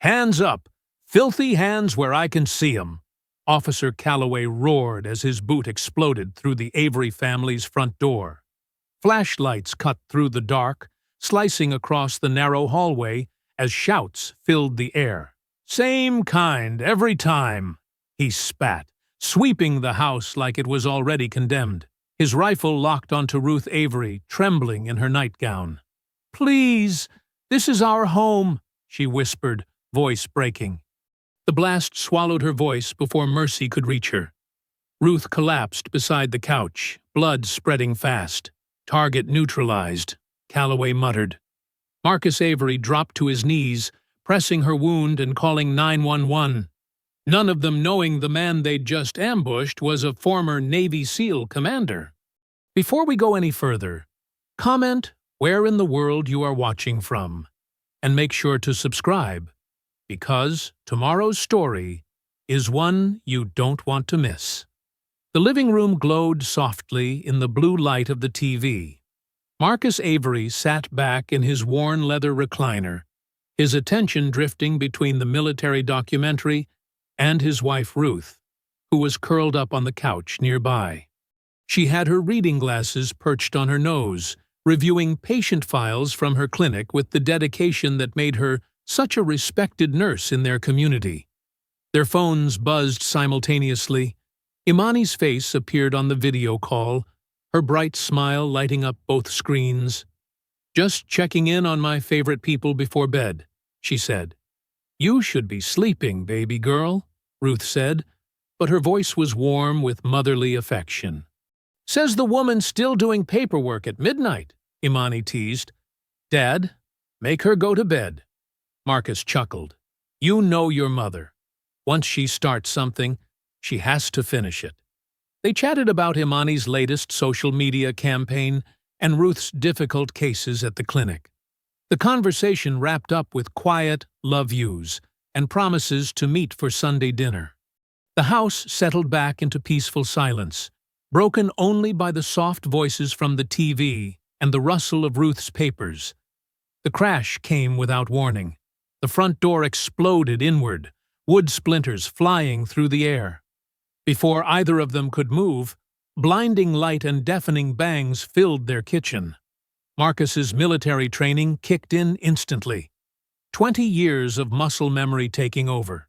"Hands up! Filthy hands where I can see 'em!" Officer Calloway roared as his boot exploded through the Avery family's front door. Flashlights cut through the dark, slicing across the narrow hallway as shouts filled the air. "Same kind, every time," he spat, sweeping the house like it was already condemned. His rifle locked onto Ruth Avery, trembling in her nightgown. "Please, this is our home," she whispered, voice breaking. The blast swallowed her voice before mercy could reach her. Ruth collapsed beside the couch, blood spreading fast. "Target neutralized," Calloway muttered. Marcus Avery dropped to his knees, pressing her wound and calling 911. None of them knowing the man they'd just ambushed was a former Navy SEAL commander. Before we go any further, comment where in the world you are watching from, and make sure to subscribe, because tomorrow's story is one you don't want to miss. The living room glowed softly in the blue light of the TV. Marcus Avery sat back in his worn leather recliner, his attention drifting between the military documentary and his wife Ruth, who was curled up on the couch nearby. She had her reading glasses perched on her nose, reviewing patient files from her clinic with the dedication that made her such a respected nurse in their community. Their phones buzzed simultaneously. Imani's face appeared on the video call, her bright smile lighting up both screens. "Just checking in on my favorite people before bed," she said. "You should be sleeping, baby girl," Ruth said, but her voice was warm with motherly affection. "Says the woman still doing paperwork at midnight," Imani teased. "Dad, make her go to bed." Marcus chuckled. "You know your mother. Once she starts something, she has to finish it." They chatted about Imani's latest social media campaign and Ruth's difficult cases at the clinic. The conversation wrapped up with quiet love yous and promises to meet for Sunday dinner. The house settled back into peaceful silence, broken only by the soft voices from the TV and the rustle of Ruth's papers. The crash came without warning. The front door exploded inward, wood splinters flying through the air. Before either of them could move, blinding light and deafening bangs filled their kitchen. Marcus's military training kicked in instantly, 20 years of muscle memory taking over.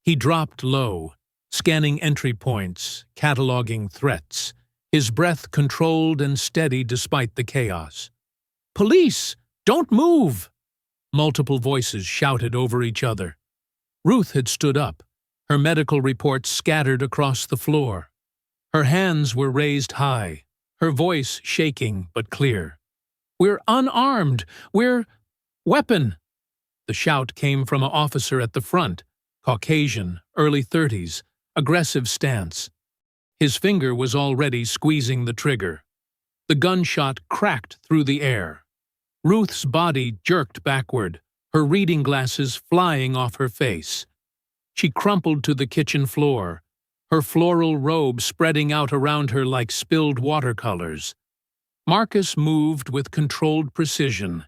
He dropped low, scanning entry points, cataloging threats, his breath controlled and steady despite the chaos. "Police! Don't move!" Multiple voices shouted over each other. Ruth had stood up, her medical reports scattered across the floor. Her hands were raised high, her voice shaking but clear. "We're unarmed! We're... weapon!" The shout came from an officer at the front, Caucasian, early 30s, aggressive stance. His finger was already squeezing the trigger. The gunshot cracked through the air. Ruth's body jerked backward, her reading glasses flying off her face. She crumpled to the kitchen floor, her floral robe spreading out around her like spilled watercolors. Marcus moved with controlled precision,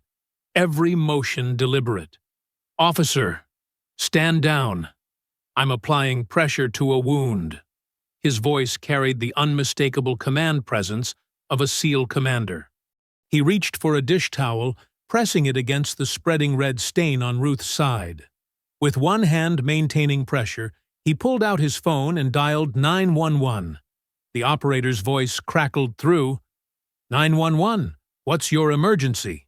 every motion deliberate. "Officer, stand down. I'm applying pressure to a wound." His voice carried the unmistakable command presence of a SEAL commander. He reached for a dish towel, pressing it against the spreading red stain on Ruth's side. With one hand maintaining pressure, he pulled out his phone and dialed 911. The operator's voice crackled through. 911, what's your emergency?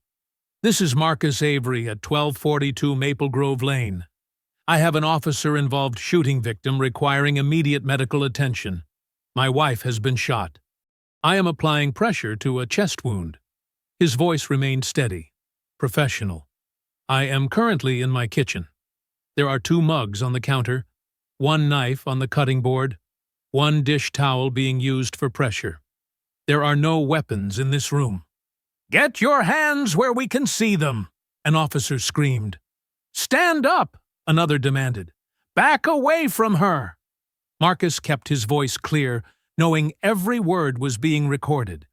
This is Marcus Avery at 1242 Maple Grove Lane. I have an officer-involved shooting victim requiring immediate medical attention. My wife has been shot. I am applying pressure to a chest wound. His voice remained steady, professional. I am currently in my kitchen. There are 2 mugs on the counter, 1 knife on the cutting board, 1 dish towel being used for pressure. There are no weapons in this room. Get your hands where we can see them, an officer screamed. Stand up, another demanded. Back away from her. Marcus kept his voice clear, knowing every word was being recorded.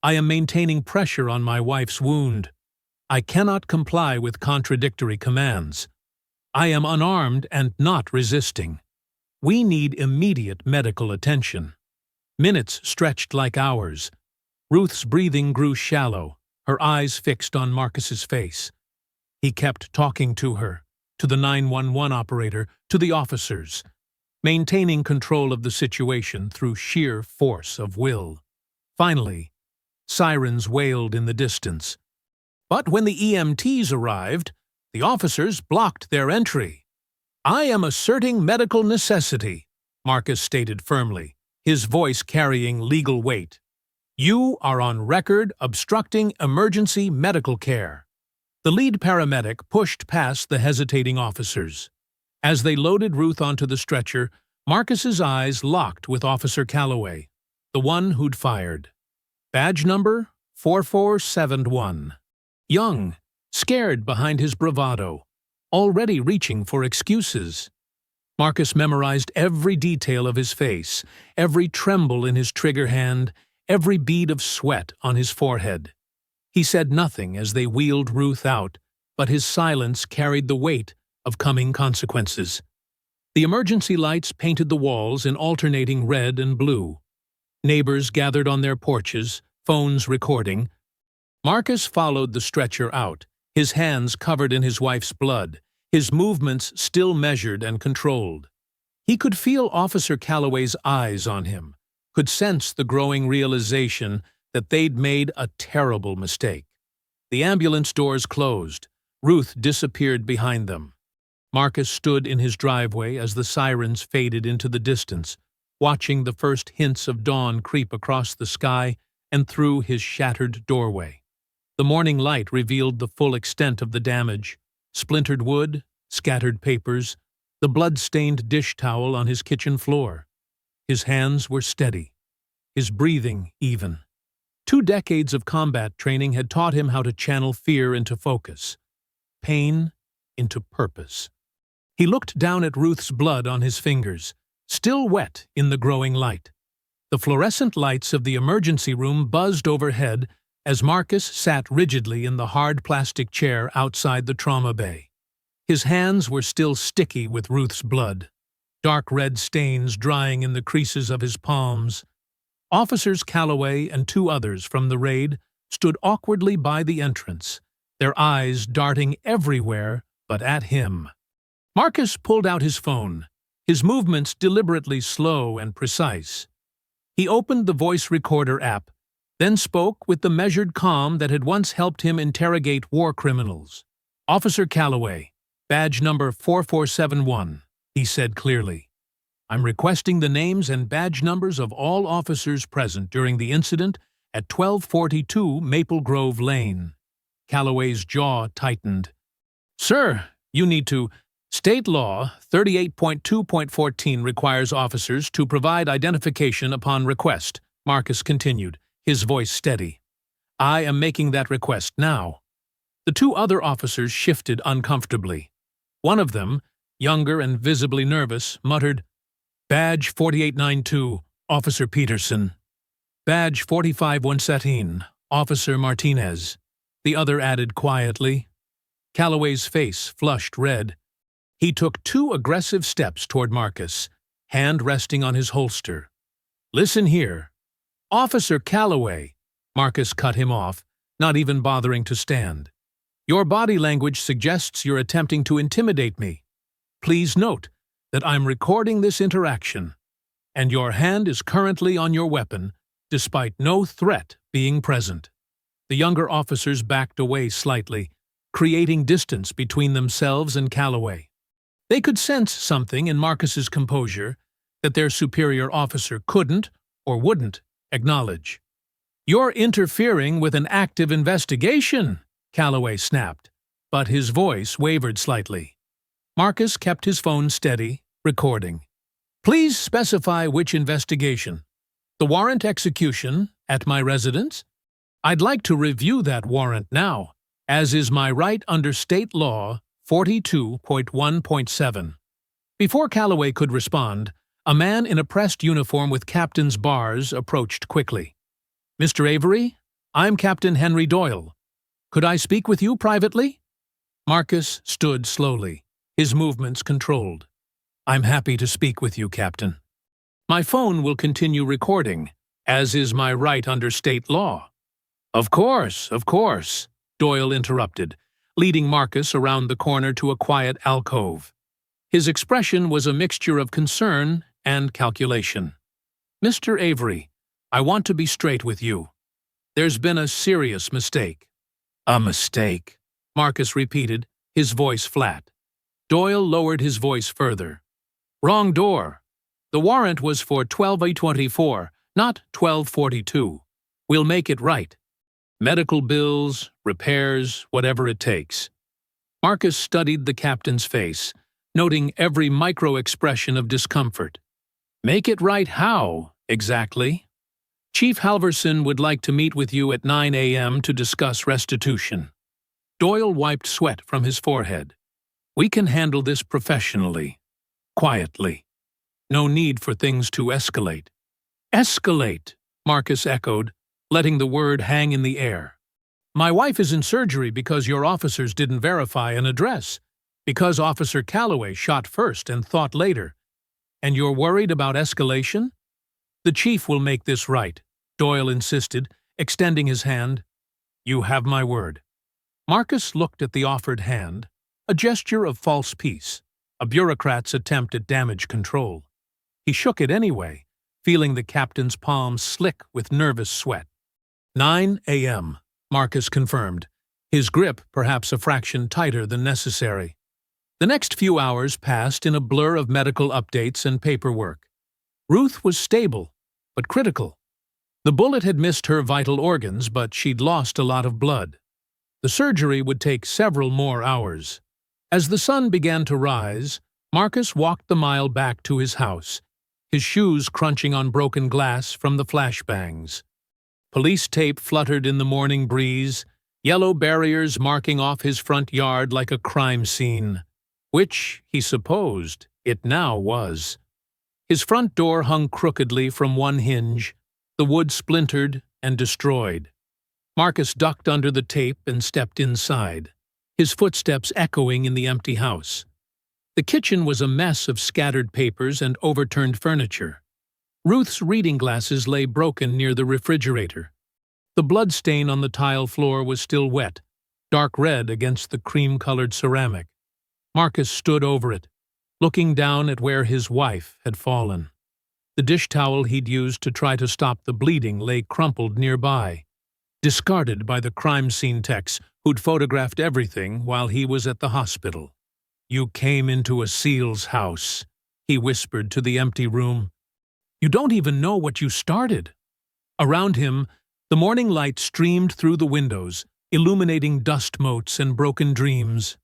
I am maintaining pressure on my wife's wound. I cannot comply with contradictory commands. I am unarmed and not resisting. We need immediate medical attention." Minutes stretched like hours. Ruth's breathing grew shallow, her eyes fixed on Marcus's face. He kept talking to her, to the 911 operator, to the officers, maintaining control of the situation through sheer force of will. Finally, sirens wailed in the distance. But when the EMTs arrived, the officers blocked their entry. "I am asserting medical necessity," Marcus stated firmly, his voice carrying legal weight. "You are on record obstructing emergency medical care." The lead paramedic pushed past the hesitating officers. As they loaded Ruth onto the stretcher, Marcus's eyes locked with Officer Calloway, the one who'd fired. Badge number 4471. Young, scared behind his bravado, already reaching for excuses. Marcus memorized every detail of his face, every tremble in his trigger hand, every bead of sweat on his forehead. He said nothing as they wheeled Ruth out, but his silence carried the weight of coming consequences. The emergency lights painted the walls in alternating red and blue. Neighbors gathered on their porches, phones recording. Marcus followed the stretcher out, his hands covered in his wife's blood, his movements still measured and controlled. He could feel Officer Calloway's eyes on him, could sense the growing realization that they'd made a terrible mistake. The ambulance doors closed. Ruth disappeared behind them. Marcus stood in his driveway as the sirens faded into the distance, watching the first hints of dawn creep across the sky and through his shattered doorway. The morning light revealed the full extent of the damage: splintered wood, scattered papers, the blood-stained dish towel on his kitchen floor. His hands were steady, his breathing even. 2 decades of combat training had taught him how to channel fear into focus, pain into purpose. He looked down at Ruth's blood on his fingers, still wet in the growing light. The fluorescent lights of the emergency room buzzed overhead as Marcus sat rigidly in the hard plastic chair outside the trauma bay. His hands were still sticky with Ruth's blood, dark red stains drying in the creases of his palms. Officers Calloway and 2 others from the raid stood awkwardly by the entrance, their eyes darting everywhere but at him. Marcus pulled out his phone, his movements deliberately slow and precise. He opened the voice recorder app, then spoke with the measured calm that had once helped him interrogate war criminals. "Officer Calloway, badge number 4471, he said clearly. "I'm requesting the names and badge numbers of all officers present during the incident at 1242 Maple Grove Lane." Calloway's jaw tightened. "Sir, you need to— State Law 38.2.14 requires officers to provide identification upon request," Marcus continued, his voice steady. "I am making that request now." The 2 other officers shifted uncomfortably. One of them, younger and visibly nervous, muttered, "Badge 4892, Officer Peterson." "Badge 4517, Officer Martinez." The other added quietly. Calloway's face flushed red. He took 2 aggressive steps toward Marcus, hand resting on his holster. "Listen here." "Officer Calloway," Marcus cut him off, not even bothering to stand. "Your body language suggests you're attempting to intimidate me. Please note that I'm recording this interaction, and your hand is currently on your weapon, despite no threat being present." The younger officers backed away slightly, creating distance between themselves and Calloway. They could sense something in Marcus's composure that their superior officer couldn't or wouldn't acknowledge. "You're interfering with an active investigation," Calloway snapped, but his voice wavered slightly. Marcus kept his phone steady, recording. "Please specify which investigation. The warrant execution at my residence? I'd like to review that warrant now, as is my right under State Law 42.1.7. Before Calloway could respond, a man in a pressed uniform with captain's bars approached quickly. "Mr. Avery, I'm Captain Henry Doyle. Could I speak with you privately?" Marcus stood slowly, his movements controlled. "I'm happy to speak with you, Captain. My phone will continue recording, as is my right under state law." Of course," Doyle interrupted, leading Marcus around the corner to a quiet alcove. His expression was a mixture of concern and calculation. "Mr. Avery, I want to be straight with you. There's been a serious mistake." "A mistake?" Marcus repeated, his voice flat. Doyle lowered his voice further. "Wrong door. The warrant was for 12/24, not 12/42. We'll make it right. Medical bills, repairs, whatever it takes." Marcus studied the captain's face, noting every micro-expression of discomfort. "Make it right how, exactly?" "Chief Halverson would like to meet with you at 9 a.m. to discuss restitution." Doyle wiped sweat from his forehead. "We can handle this professionally, quietly. No need for things to escalate." "Escalate," Marcus echoed, letting the word hang in the air. "My wife is in surgery because your officers didn't verify an address, because Officer Calloway shot first and thought later. And you're worried about escalation?" "The chief will make this right," Doyle insisted, extending his hand. "You have my word." Marcus looked at the offered hand, a gesture of false peace, a bureaucrat's attempt at damage control. He shook it anyway, feeling the captain's palms slick with nervous sweat. 9 a.m., Marcus confirmed, his grip perhaps a fraction tighter than necessary. The next few hours passed in a blur of medical updates and paperwork. Ruth was stable, but critical. The bullet had missed her vital organs, but she'd lost a lot of blood. The surgery would take several more hours. As the sun began to rise, Marcus walked the mile back to his house, his shoes crunching on broken glass from the flashbangs. Police tape fluttered in the morning breeze, yellow barriers marking off his front yard like a crime scene, which, he supposed, it now was. His front door hung crookedly from one hinge, the wood splintered and destroyed. Marcus ducked under the tape and stepped inside, his footsteps echoing in the empty house. The kitchen was a mess of scattered papers and overturned furniture. Ruth's reading glasses lay broken near the refrigerator. The blood stain on the tile floor was still wet, dark red against the cream-colored ceramic. Marcus stood over it, looking down at where his wife had fallen. The dish towel he'd used to try to stop the bleeding lay crumpled nearby, discarded by the crime scene techs who'd photographed everything while he was at the hospital. "You came into a SEAL's house," he whispered to the empty room. "You don't even know what you started." Around him, the morning light streamed through the windows, illuminating dust motes and broken dreams.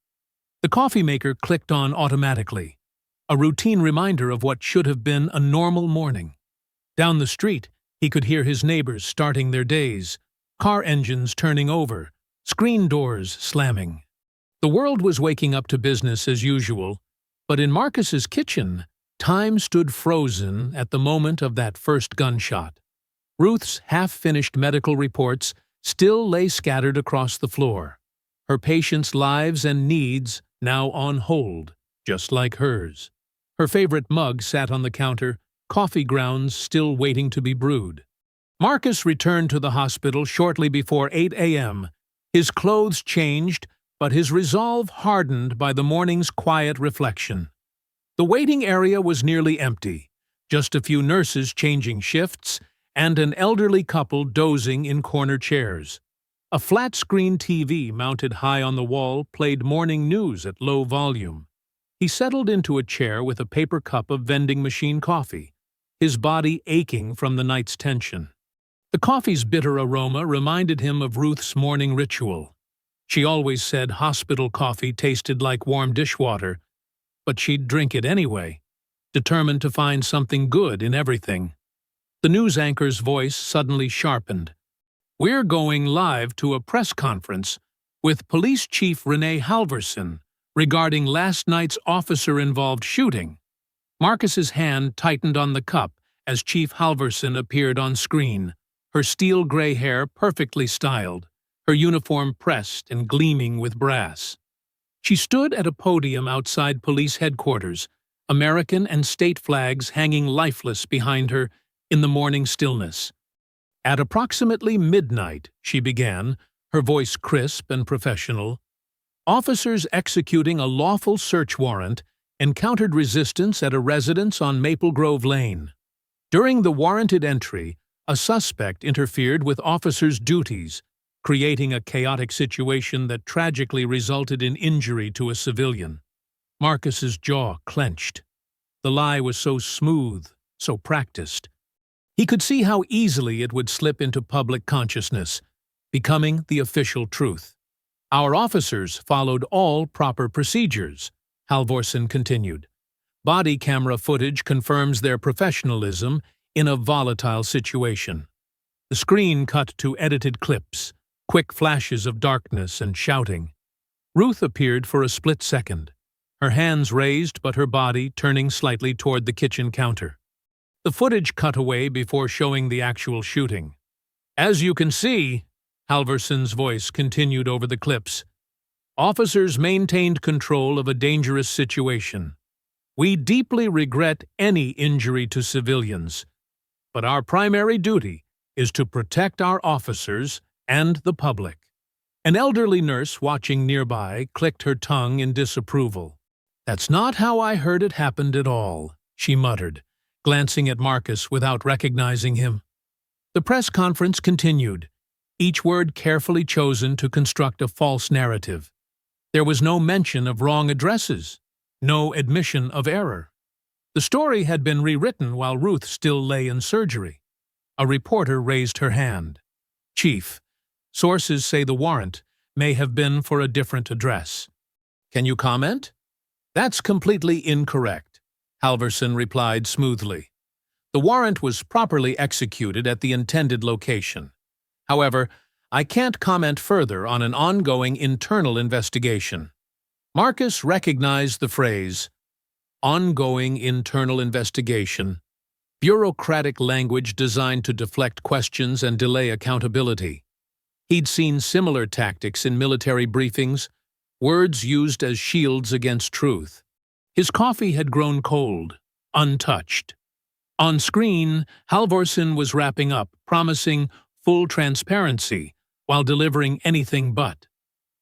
The coffee maker clicked on automatically, a routine reminder of what should have been a normal morning. Down the street, he could hear his neighbors starting their days, car engines turning over, screen doors slamming. The world was waking up to business as usual, but in Marcus's kitchen, time stood frozen at the moment of that first gunshot. Ruth's half-finished medical reports still lay scattered across the floor, her patients' lives and needs now on hold, just like hers. Her favorite mug sat on the counter, coffee grounds still waiting to be brewed. Marcus returned to the hospital shortly before 8 a.m. His clothes changed, but his resolve hardened by the morning's quiet reflection. The waiting area was nearly empty, just a few nurses changing shifts and an elderly couple dozing in corner chairs. A flat-screen TV mounted high on the wall played morning news at low volume. He settled into a chair with a paper cup of vending machine coffee, his body aching from the night's tension. The coffee's bitter aroma reminded him of Ruth's morning ritual. She always said hospital coffee tasted like warm dishwater, but she'd drink it anyway, determined to find something good in everything. The news anchor's voice suddenly sharpened. "We're going live to a press conference with Police Chief Renee Halverson regarding last night's officer-involved shooting." Marcus's hand tightened on the cup as Chief Halverson appeared on screen, her steel-gray hair perfectly styled, her uniform pressed and gleaming with brass. She stood at a podium outside police headquarters, American and state flags hanging lifeless behind her in the morning stillness. At approximately midnight, she began, her voice crisp and professional. Officers executing a lawful search warrant encountered resistance at a residence on Maple Grove Lane. During the warranted entry, a suspect interfered with officers' duties, creating a chaotic situation that tragically resulted in injury to a civilian. Marcus's jaw clenched. The lie was so smooth, so practiced. He could see how easily it would slip into public consciousness, becoming the official truth. Our officers followed all proper procedures, Halvorsen continued. Body camera footage confirms their professionalism in a volatile situation. The screen cut to edited clips, quick flashes of darkness and shouting. Ruth appeared for a split second, her hands raised but her body turning slightly toward the kitchen counter. The footage cut away before showing the actual shooting. As you can see, Halvorsen's voice continued over the clips, officers maintained control of a dangerous situation. We deeply regret any injury to civilians, but our primary duty is to protect our officers and the public. An elderly nurse watching nearby clicked her tongue in disapproval. That's not how I heard it happened at all, she muttered, glancing at Marcus without recognizing him. The press conference continued, each word carefully chosen to construct a false narrative. There was no mention of wrong addresses, no admission of error. The story had been rewritten while Ruth still lay in surgery. A reporter raised her hand. Chief, sources say the warrant may have been for a different address. Can you comment? That's completely incorrect, Halvorsen replied smoothly. The warrant was properly executed at the intended location. However, I can't comment further on an ongoing internal investigation. Marcus recognized the phrase, ongoing internal investigation, bureaucratic language designed to deflect questions and delay accountability. He'd seen similar tactics in military briefings, words used as shields against truth. His coffee had grown cold, untouched. On screen, Halvorsen was wrapping up, promising full transparency while delivering anything but.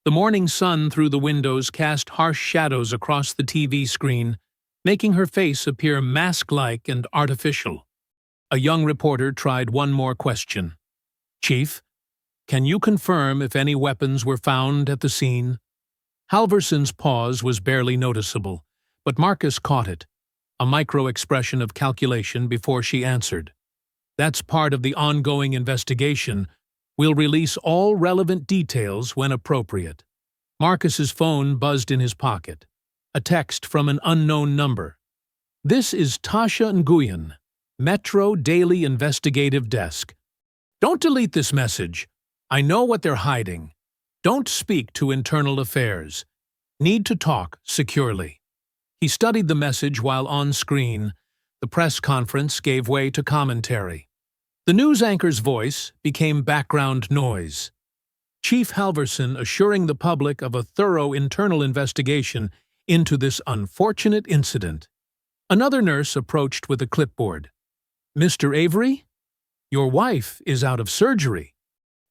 The morning sun through the windows cast harsh shadows across the TV screen, making her face appear mask-like and artificial. A young reporter tried one more question. Chief, can you confirm if any weapons were found at the scene? Halvorsen's pause was barely noticeable, but Marcus caught it, a micro-expression of calculation before she answered. That's part of the ongoing investigation. We'll release all relevant details when appropriate. Marcus's phone buzzed in his pocket. A text from an unknown number. This is Tasha Nguyen, Metro Daily Investigative Desk. Don't delete this message. I know what they're hiding. Don't speak to internal affairs. Need to talk securely. He studied the message while on screen. The press conference gave way to commentary. The news anchor's voice became background noise. Chief Halvorsen assuring the public of a thorough internal investigation into this unfortunate incident. Another nurse approached with a clipboard. Mr. Avery? Your wife is out of surgery.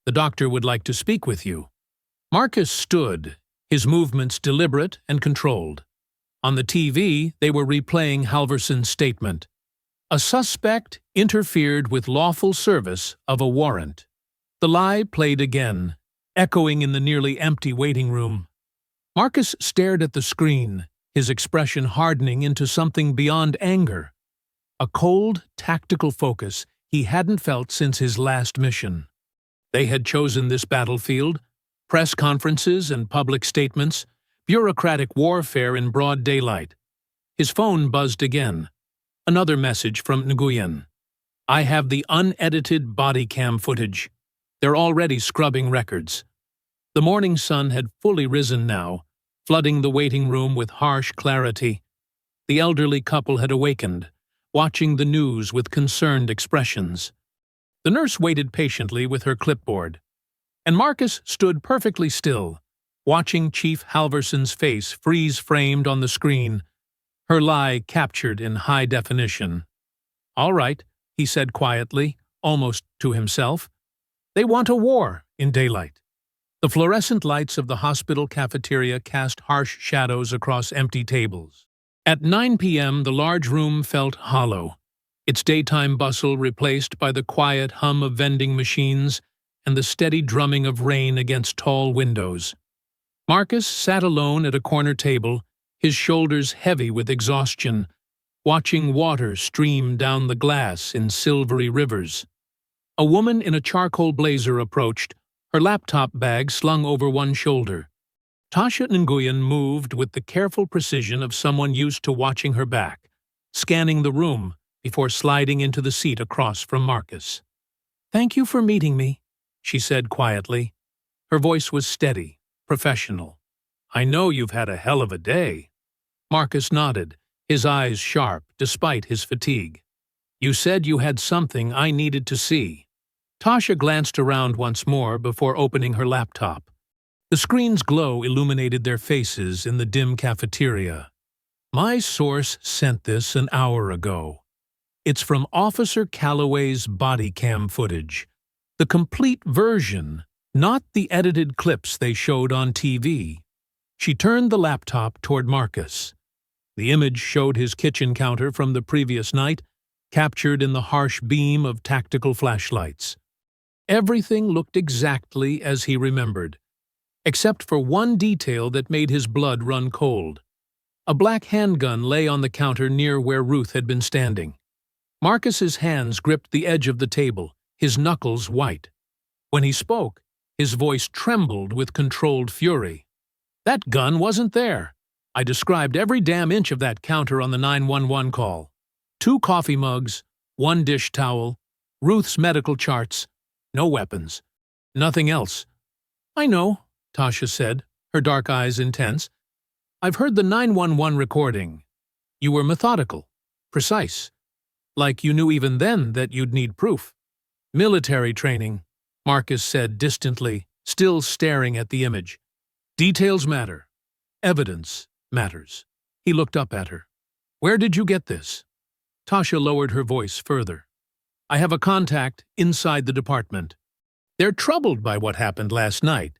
The doctor would like to speak with you. Marcus stood, his movements deliberate and controlled. On the TV, they were replaying Halvorsen's statement. A suspect interfered with lawful service of a warrant. The lie played again, echoing in the nearly empty waiting room. Marcus stared at the screen, his expression hardening into something beyond anger. A cold, tactical focus he hadn't felt since his last mission. They had chosen this battlefield, press conferences and public statements, bureaucratic warfare in broad daylight. His phone buzzed again. Another message from Nguyen. I have the unedited body cam footage. They're already scrubbing records. The morning sun had fully risen now, flooding the waiting room with harsh clarity. The elderly couple had awakened, watching the news with concerned expressions. The nurse waited patiently with her clipboard, and Marcus stood perfectly still, watching Chief Halverson's face freeze-framed on the screen, her lie captured in high definition. "All right," he said quietly, almost to himself. "They want a war in daylight." The fluorescent lights of the hospital cafeteria cast harsh shadows across empty tables. At 9 p.m., the large room felt hollow, its daytime bustle replaced by the quiet hum of vending machines and the steady drumming of rain against tall windows. Marcus sat alone at a corner table, his shoulders heavy with exhaustion, watching water stream down the glass in silvery rivers. A woman in a charcoal blazer approached, her laptop bag slung over one shoulder. Tasha Nguyen moved with the careful precision of someone used to watching her back, scanning the room before sliding into the seat across from Marcus. "Thank you for meeting me," she said quietly. Her voice was steady, professional. "I know you've had a hell of a day." Marcus nodded, his eyes sharp despite his fatigue. "You said you had something I needed to see." Tasha glanced around once more before opening her laptop. The screen's glow illuminated their faces in the dim cafeteria. "My source sent this an hour ago. It's from Officer Calloway's body cam footage. The complete version, not the edited clips they showed on TV." She turned the laptop toward Marcus. The image showed his kitchen counter from the previous night, captured in the harsh beam of tactical flashlights. Everything looked exactly as he remembered, except for one detail that made his blood run cold. A black handgun lay on the counter near where Ruth had been standing. Marcus's hands gripped the edge of the table, his knuckles white. When he spoke, his voice trembled with controlled fury. "That gun wasn't there. I described every damn inch of that counter on the 911 call. 2 coffee mugs, 1 dish towel, Ruth's medical charts, no weapons. Nothing else." "I know," Tasha said, her dark eyes intense. "I've heard the 911 recording. You were methodical, precise. Like you knew even then that you'd need proof." "Military training," Marcus said distantly, still staring at the image. "Details matter. Evidence matters." He looked up at her. "Where did you get this?" Tasha lowered her voice further. "I have a contact inside the department. They're troubled by what happened last night,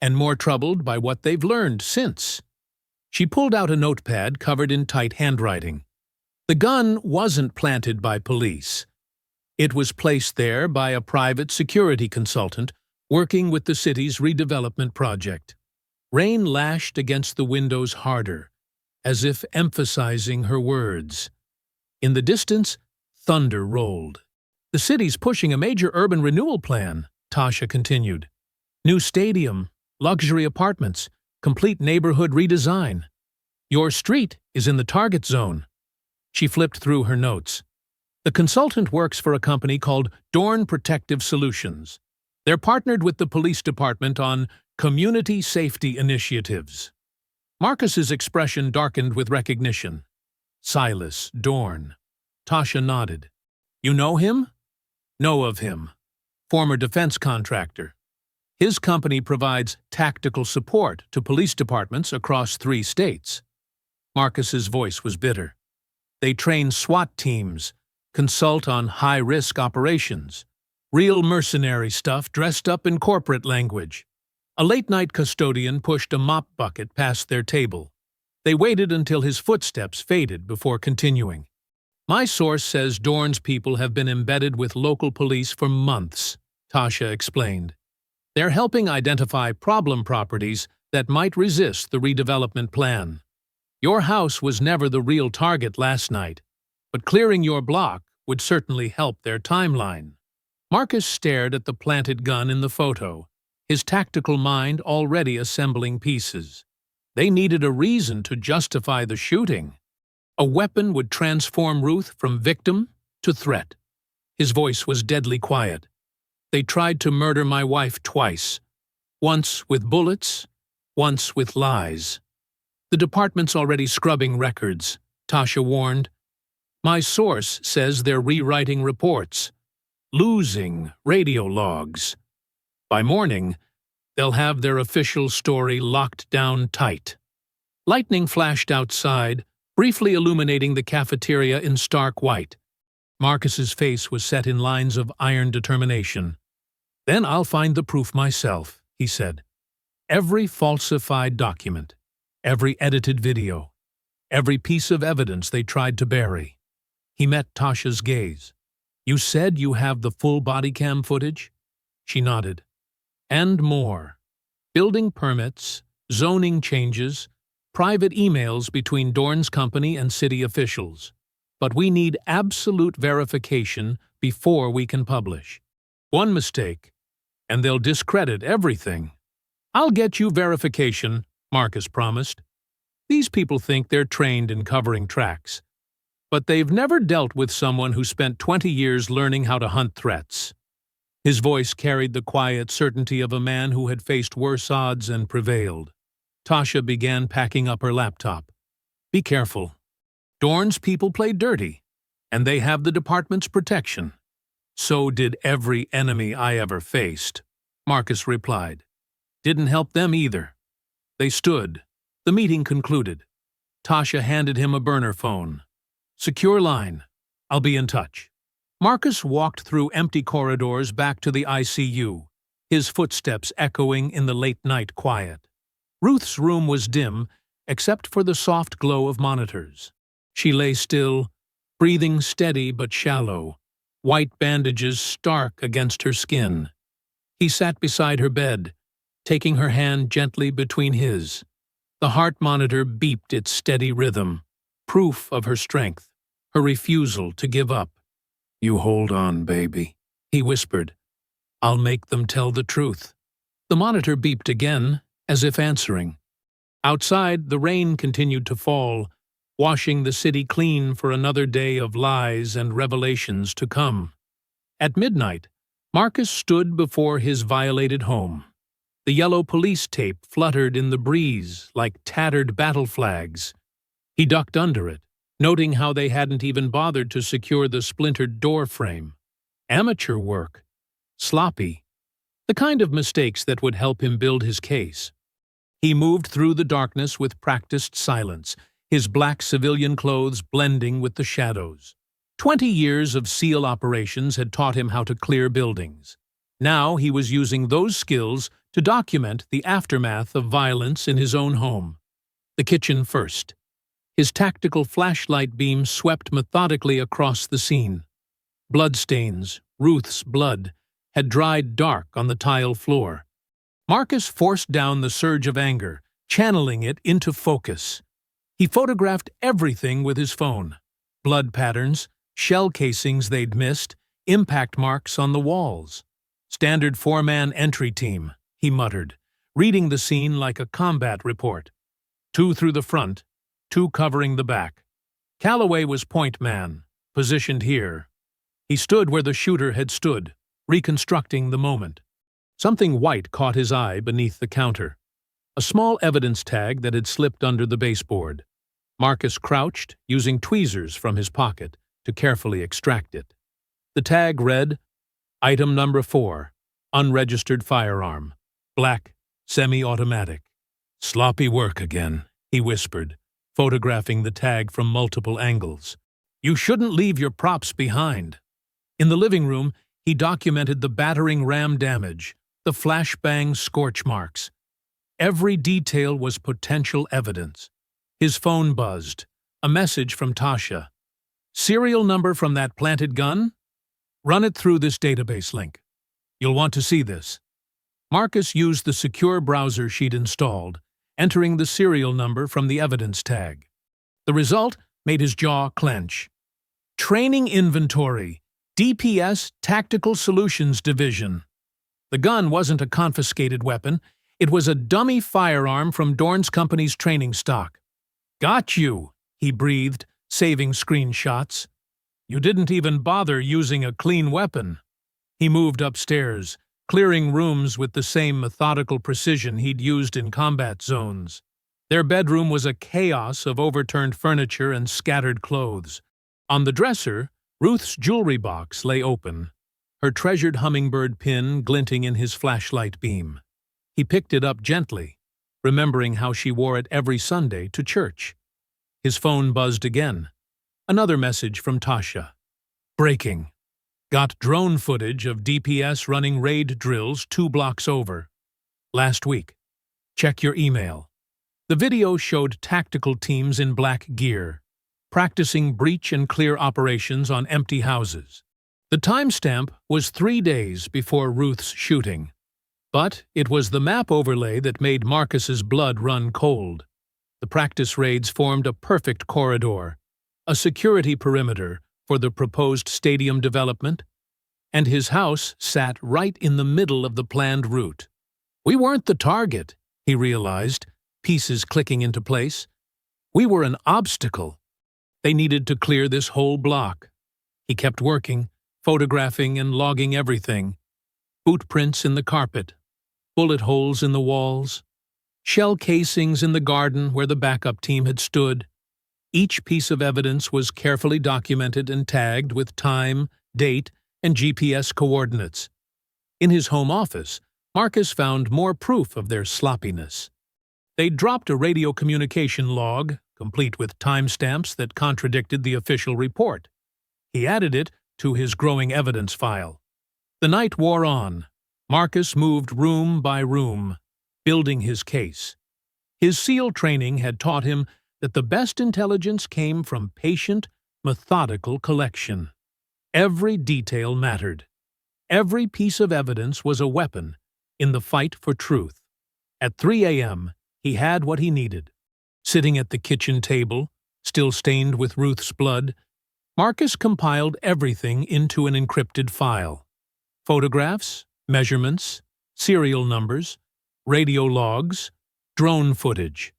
and more troubled by what they've learned since." She pulled out a notepad covered in tight handwriting. The gun wasn't planted by police. It was placed there by a private security consultant working with the city's redevelopment project. Rain lashed against the windows harder, as if emphasizing her words. In the distance, thunder rolled. "The city's pushing a major urban renewal plan," Tasha continued. "New stadium, luxury apartments, complete neighborhood redesign. Your street is in the target zone." She flipped through her notes. "The consultant works for a company called Dorn Protective Solutions. They're partnered with the police department on community safety initiatives." Marcus's expression darkened with recognition. "Silas Dorn." Tasha nodded. "You know him?" "Know of him. Former defense contractor. His company provides tactical support to police departments across 3 states. Marcus's voice was bitter. "They train SWAT teams, consult on high-risk operations. Real mercenary stuff dressed up in corporate language." A late-night custodian pushed a mop bucket past their table. They waited until his footsteps faded before continuing. "My source says Dorn's people have been embedded with local police for months," Tasha explained. "They're helping identify problem properties that might resist the redevelopment plan. Your house was never the real target last night, but clearing your block would certainly help their timeline." Marcus stared at the planted gun in the photo, his tactical mind already assembling pieces. They needed a reason to justify the shooting. A weapon would transform Ruth from victim to threat. His voice was deadly quiet. "They tried to murder my wife twice. Once with bullets, once with lies." "The department's already scrubbing records," Tasha warned. "My source says they're rewriting reports, losing radio logs. By morning, They'll have their official story locked down tight. Lightning flashed outside, briefly illuminating the cafeteria in stark white. Marcus's face was set in lines of iron determination. "Then I'll find the proof myself," he said. "Every falsified document, every edited video, every piece of evidence they tried to bury." He met Tasha's gaze. "You said you have the full body cam footage?" She nodded. "And more. Building permits, zoning changes, private emails between Dorn's company and city officials. But we need absolute verification before we can publish. One mistake, and they'll discredit everything." "I'll get you verification," Marcus promised. "These people think they're trained in covering tracks. But they've never dealt with someone who spent 20 years learning how to hunt threats." His voice carried the quiet certainty of a man who had faced worse odds and prevailed. Tasha began packing up her laptop. "Be careful. Dorn's people play dirty, and they have the department's protection." "So did every enemy I ever faced," Marcus replied. "Didn't help them either." They stood. The meeting concluded. Tasha handed him a burner phone. "Secure line. I'll be in touch." Marcus walked through empty corridors back to the ICU, his footsteps echoing in the late-night quiet. Ruth's room was dim, except for the soft glow of monitors. She lay still, breathing steady but shallow, white bandages stark against her skin. He sat beside her bed, taking her hand gently between his. The heart monitor beeped its steady rhythm, proof of her strength, her refusal to give up. "You hold on, baby," he whispered. "I'll make them tell the truth." The monitor beeped again, as if answering. Outside, the rain continued to fall, washing the city clean for another day of lies and revelations to come. At midnight, Marcus stood before his violated home. The yellow police tape fluttered in the breeze like tattered battle flags. He ducked under it, noting how they hadn't even bothered to secure the splintered door frame. Amateur work. Sloppy. The kind of mistakes that would help him build his case. He moved through the darkness with practiced silence, his black civilian clothes blending with the shadows. 20 years of SEAL operations had taught him how to clear buildings. Now he was using those skills to document the aftermath of violence in his own home. The kitchen first. His tactical flashlight beam swept methodically across the scene. Bloodstains, Ruth's blood, had dried dark on the tile floor. Marcus forced down the surge of anger, channeling it into focus. He photographed everything with his phone. Blood patterns, shell casings they'd missed, impact marks on the walls. "Standard four-man entry team," he muttered, reading the scene like a combat report. 2 through the front, 2 covering the back. Calloway was point man, positioned here. He stood where the shooter had stood, reconstructing the moment. Something white caught his eye beneath the counter. A small evidence tag that had slipped under the baseboard. Marcus crouched, using tweezers from his pocket to carefully extract it. The tag read, "Item number 4, unregistered firearm, black, semi-automatic." "Sloppy work again," he whispered, photographing the tag from multiple angles. "You shouldn't leave your props behind." In the living room, he documented the battering ram damage, the flashbang scorch marks. Every detail was potential evidence. His phone buzzed. A message from Tasha. "Serial number from that planted gun? Run it through this database link. You'll want to see this." Marcus used the secure browser she'd installed, entering the serial number from the evidence tag. The result made his jaw clench. Training Inventory, DPS Tactical Solutions Division. The gun wasn't a confiscated weapon. It was a dummy firearm from Dorn's company's training stock. "Got you," he breathed, saving screenshots. "You didn't even bother using a clean weapon." He moved upstairs, clearing rooms with the same methodical precision he'd used in combat zones. Their bedroom was a chaos of overturned furniture and scattered clothes. On the dresser, Ruth's jewelry box lay open, her treasured hummingbird pin glinting in his flashlight beam. He picked it up gently, remembering how she wore it every Sunday to church. His phone buzzed again. Another message from Tasha. Breaking. Got drone footage of DPS running raid drills 2 blocks over. Last week. Check your email. The video showed tactical teams in black gear, practicing breach and clear operations on empty houses. The timestamp was 3 days before Ruth's shooting. But it was the map overlay that made Marcus's blood run cold. The practice raids formed a perfect corridor, a security perimeter for the proposed stadium development, and his house sat right in the middle of the planned route. We weren't the target, he realized, pieces clicking into place. We were an obstacle. They needed to clear this whole block. He kept working, photographing and logging everything. Boot prints in the carpet, bullet holes in the walls, shell casings in the garden where the backup team had stood. Each piece of evidence was carefully documented and tagged with time, date, and GPS coordinates. In his home office, Marcus found more proof of their sloppiness. They'd dropped a radio communication log, complete with timestamps that contradicted the official report. He added it to his growing evidence file. The night wore on. Marcus moved room by room, building his case. His SEAL training had taught him that the best intelligence came from patient, methodical collection. Every detail mattered. Every piece of evidence was a weapon in the fight for truth. At 3 a.m., he had what he needed. Sitting at the kitchen table, still stained with Ruth's blood, Marcus compiled everything into an encrypted file. Photographs, measurements, serial numbers, radio logs, drone footage.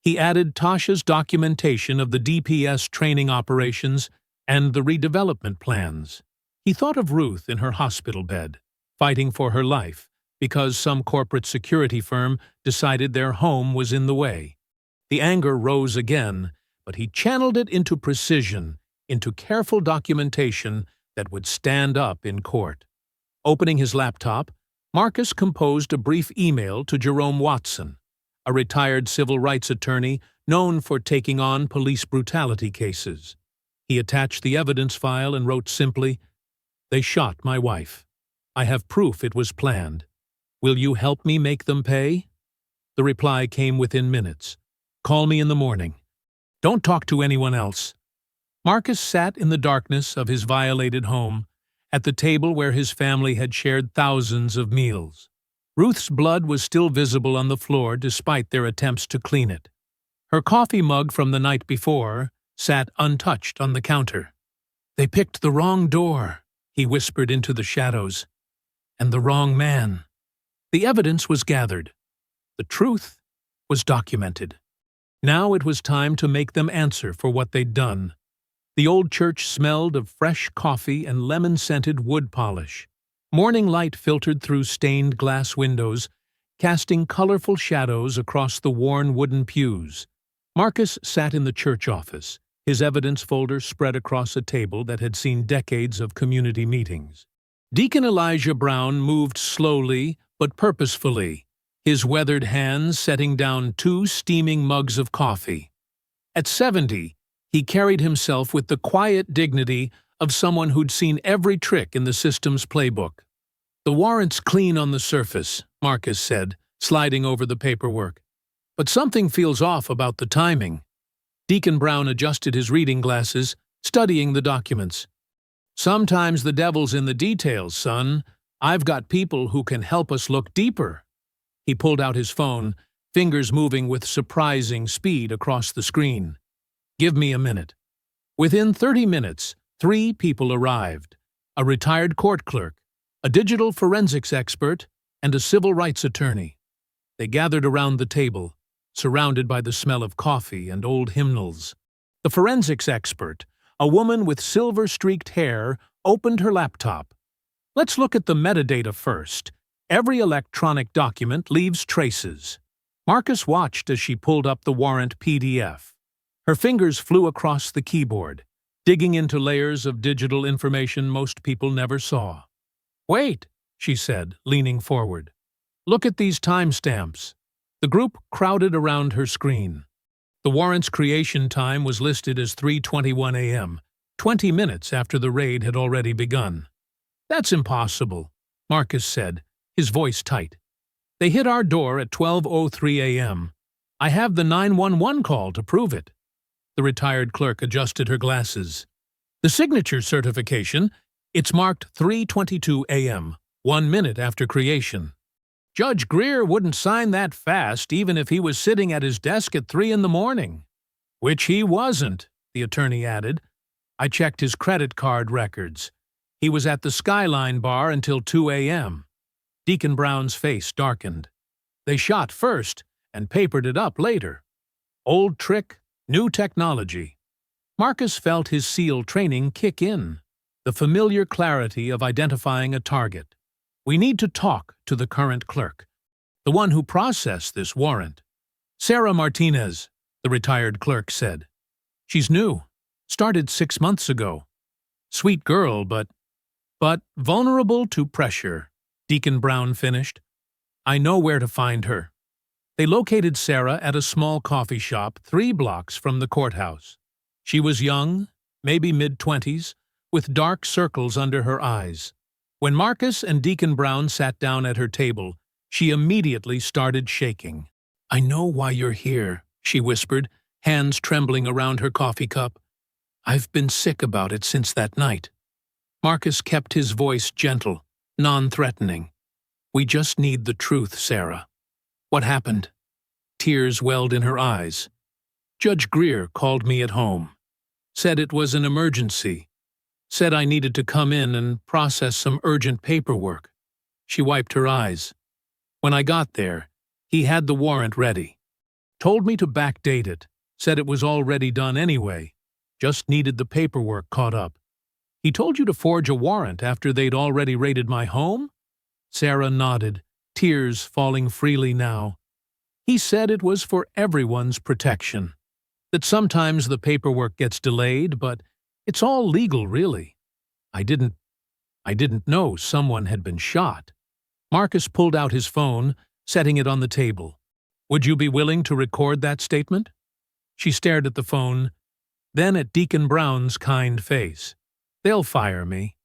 He added Tasha's documentation of the DPS training operations and the redevelopment plans. He thought of Ruth in her hospital bed, fighting for her life, because some corporate security firm decided their home was in the way. The anger rose again, but he channeled it into precision, into careful documentation that would stand up in court. Opening his laptop, Marcus composed a brief email to Jerome Watson, a retired civil rights attorney known for taking on police brutality cases. He attached the evidence file and wrote simply, "They shot my wife. I have proof it was planned. Will you help me make them pay?" The reply came within minutes. "Call me in the morning. Don't talk to anyone else." Marcus sat in the darkness of his violated home, at the table where his family had shared thousands of meals. Ruth's blood was still visible on the floor despite their attempts to clean it. Her coffee mug from the night before sat untouched on the counter. "They picked the wrong door," he whispered into the shadows. "And the wrong man." The evidence was gathered. The truth was documented. Now it was time to make them answer for what they'd done. The old church smelled of fresh coffee and lemon-scented wood polish. Morning light filtered through stained glass windows, casting colorful shadows across the worn wooden pews. Marcus sat in the church office, his evidence folder spread across a table that had seen decades of community meetings. Deacon Elijah Brown moved slowly but purposefully, his weathered hands setting down 2 steaming mugs of coffee. At 70, he carried himself with the quiet dignity of someone who'd seen every trick in the system's playbook. "The warrant's clean on the surface," Marcus said, sliding over the paperwork. "But something feels off about the timing." Deacon Brown adjusted his reading glasses, studying the documents. "Sometimes the devil's in the details, son. I've got people who can help us look deeper." He pulled out his phone, fingers moving with surprising speed across the screen. "Give me a minute." Within 30 minutes, 3 people arrived: a retired court clerk, a digital forensics expert, and a civil rights attorney. They gathered around the table, surrounded by the smell of coffee and old hymnals. The forensics expert, a woman with silver-streaked hair, opened her laptop. "Let's look at the metadata first. Every electronic document leaves traces." Marcus watched as she pulled up the warrant PDF. Her fingers flew across the keyboard, digging into layers of digital information most people never saw. "Wait," she said, leaning forward. Look at these timestamps. The group crowded around her screen. The warrant's creation time was listed as 3:21 a.m., 20 minutes after the raid had already begun. That's impossible, Marcus said, his voice tight. They hit our door at 12:03 a.m. I have the 911 call to prove it. The retired clerk adjusted her glasses. The signature certification, it's marked 3:22 a.m., 1 minute after creation. Judge Greer wouldn't sign that fast even if he was sitting at his desk at 3 in the morning. Which he wasn't, the attorney added. I checked his credit card records. He was at the Skyline bar until 2 a.m. Deacon Brown's face darkened. They shot first and papered it up later. Old trick, new technology. Marcus felt his SEAL training kick in, the familiar clarity of identifying a target. We need to talk to the current clerk, the one who processed this warrant. Sarah Martinez, the retired clerk said. She's new, started 6 months ago. Sweet girl, but vulnerable to pressure, Deacon Brown finished. I know where to find her. They located Sarah at a small coffee shop 3 blocks from the courthouse. She was young, maybe mid-20s, with dark circles under her eyes. When Marcus and Deacon Brown sat down at her table, she immediately started shaking. I know why you're here, she whispered, hands trembling around her coffee cup. I've been sick about it since that night. Marcus kept his voice gentle, non-threatening. We just need the truth, Sarah. What happened? Tears welled in her eyes. Judge Greer called me at home. Said it was an emergency. Said I needed to come in and process some urgent paperwork. She wiped her eyes. When I got there, he had the warrant ready. Told me to backdate it. Said it was already done anyway. Just needed the paperwork caught up. He told you to forge a warrant after they'd already raided my home? Sarah nodded, tears falling freely now. He said it was for everyone's protection. That sometimes the paperwork gets delayed, but it's all legal, really. I didn't know someone had been shot. Marcus pulled out his phone, setting it on the table. Would you be willing to record that statement? She stared at the phone, then at Deacon Brown's kind face. They'll fire me.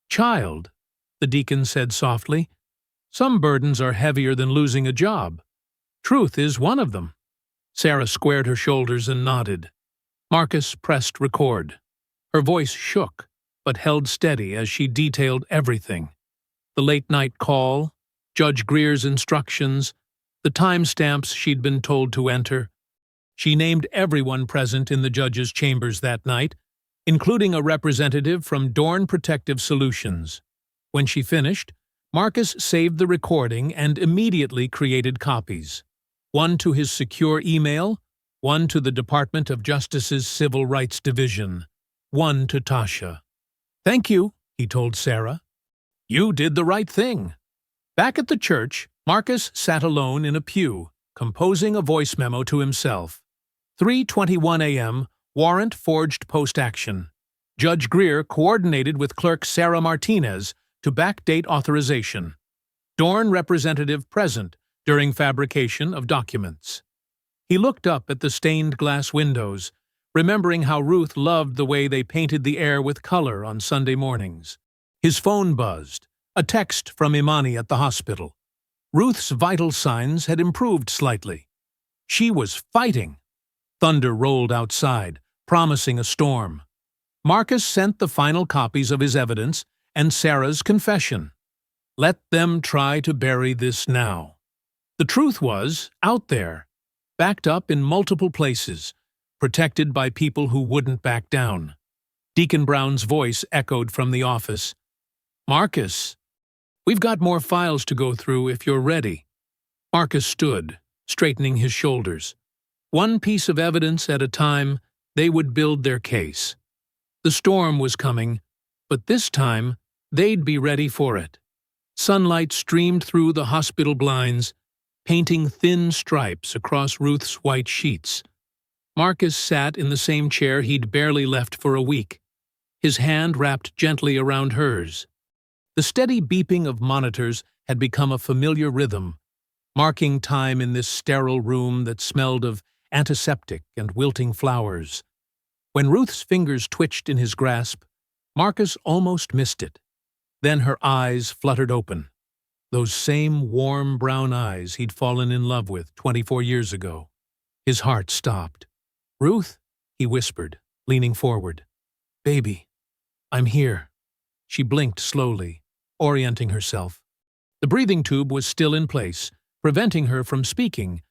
Child, the deacon said softly, some burdens are heavier than losing a job. Truth is one of them. Sarah squared her shoulders and nodded. Marcus pressed record. Her voice shook, but held steady as she detailed everything. The late-night call, Judge Greer's instructions, the timestamps she'd been told to enter. She named everyone present in the judge's chambers that night, including a representative from Dorn Protective Solutions. When she finished, Marcus saved the recording and immediately created copies. One to his secure email, one to the Department of Justice's Civil Rights Division, one to Tasha. Thank you, he told Sarah. You did the right thing. Back at the church, Marcus sat alone in a pew, composing a voice memo to himself. 3:21 a.m., warrant forged post-action. Judge Greer coordinated with Clerk Sarah Martinez to backdate authorization. Dorn representative present during fabrication of documents. He looked up at the stained glass windows, remembering how Ruth loved the way they painted the air with color on Sunday mornings. His phone buzzed, a text from Imani at the hospital. Ruth's vital signs had improved slightly. She was fighting. Thunder rolled outside, promising a storm. Marcus sent the final copies of his evidence and Sarah's confession. Let them try to bury this now. The truth was out there, backed up in multiple places, protected by people who wouldn't back down. Deacon Brown's voice echoed from the office. Marcus, we've got more files to go through if you're ready. Marcus stood, straightening his shoulders. One piece of evidence at a time, they would build their case. The storm was coming, but this time, they'd be ready for it. Sunlight streamed through the hospital blinds, painting thin stripes across Ruth's white sheets. Marcus sat in the same chair he'd barely left for a week, his hand wrapped gently around hers. The steady beeping of monitors had become a familiar rhythm, marking time in this sterile room that smelled of antiseptic and wilting flowers. When Ruth's fingers twitched in his grasp, Marcus almost missed it. Then her eyes fluttered open. Those same warm brown eyes he'd fallen in love with 24 years ago. His heart stopped. "Ruth," he whispered, leaning forward. "Baby, I'm here." She blinked slowly, orienting herself. The breathing tube was still in place, preventing her from speaking,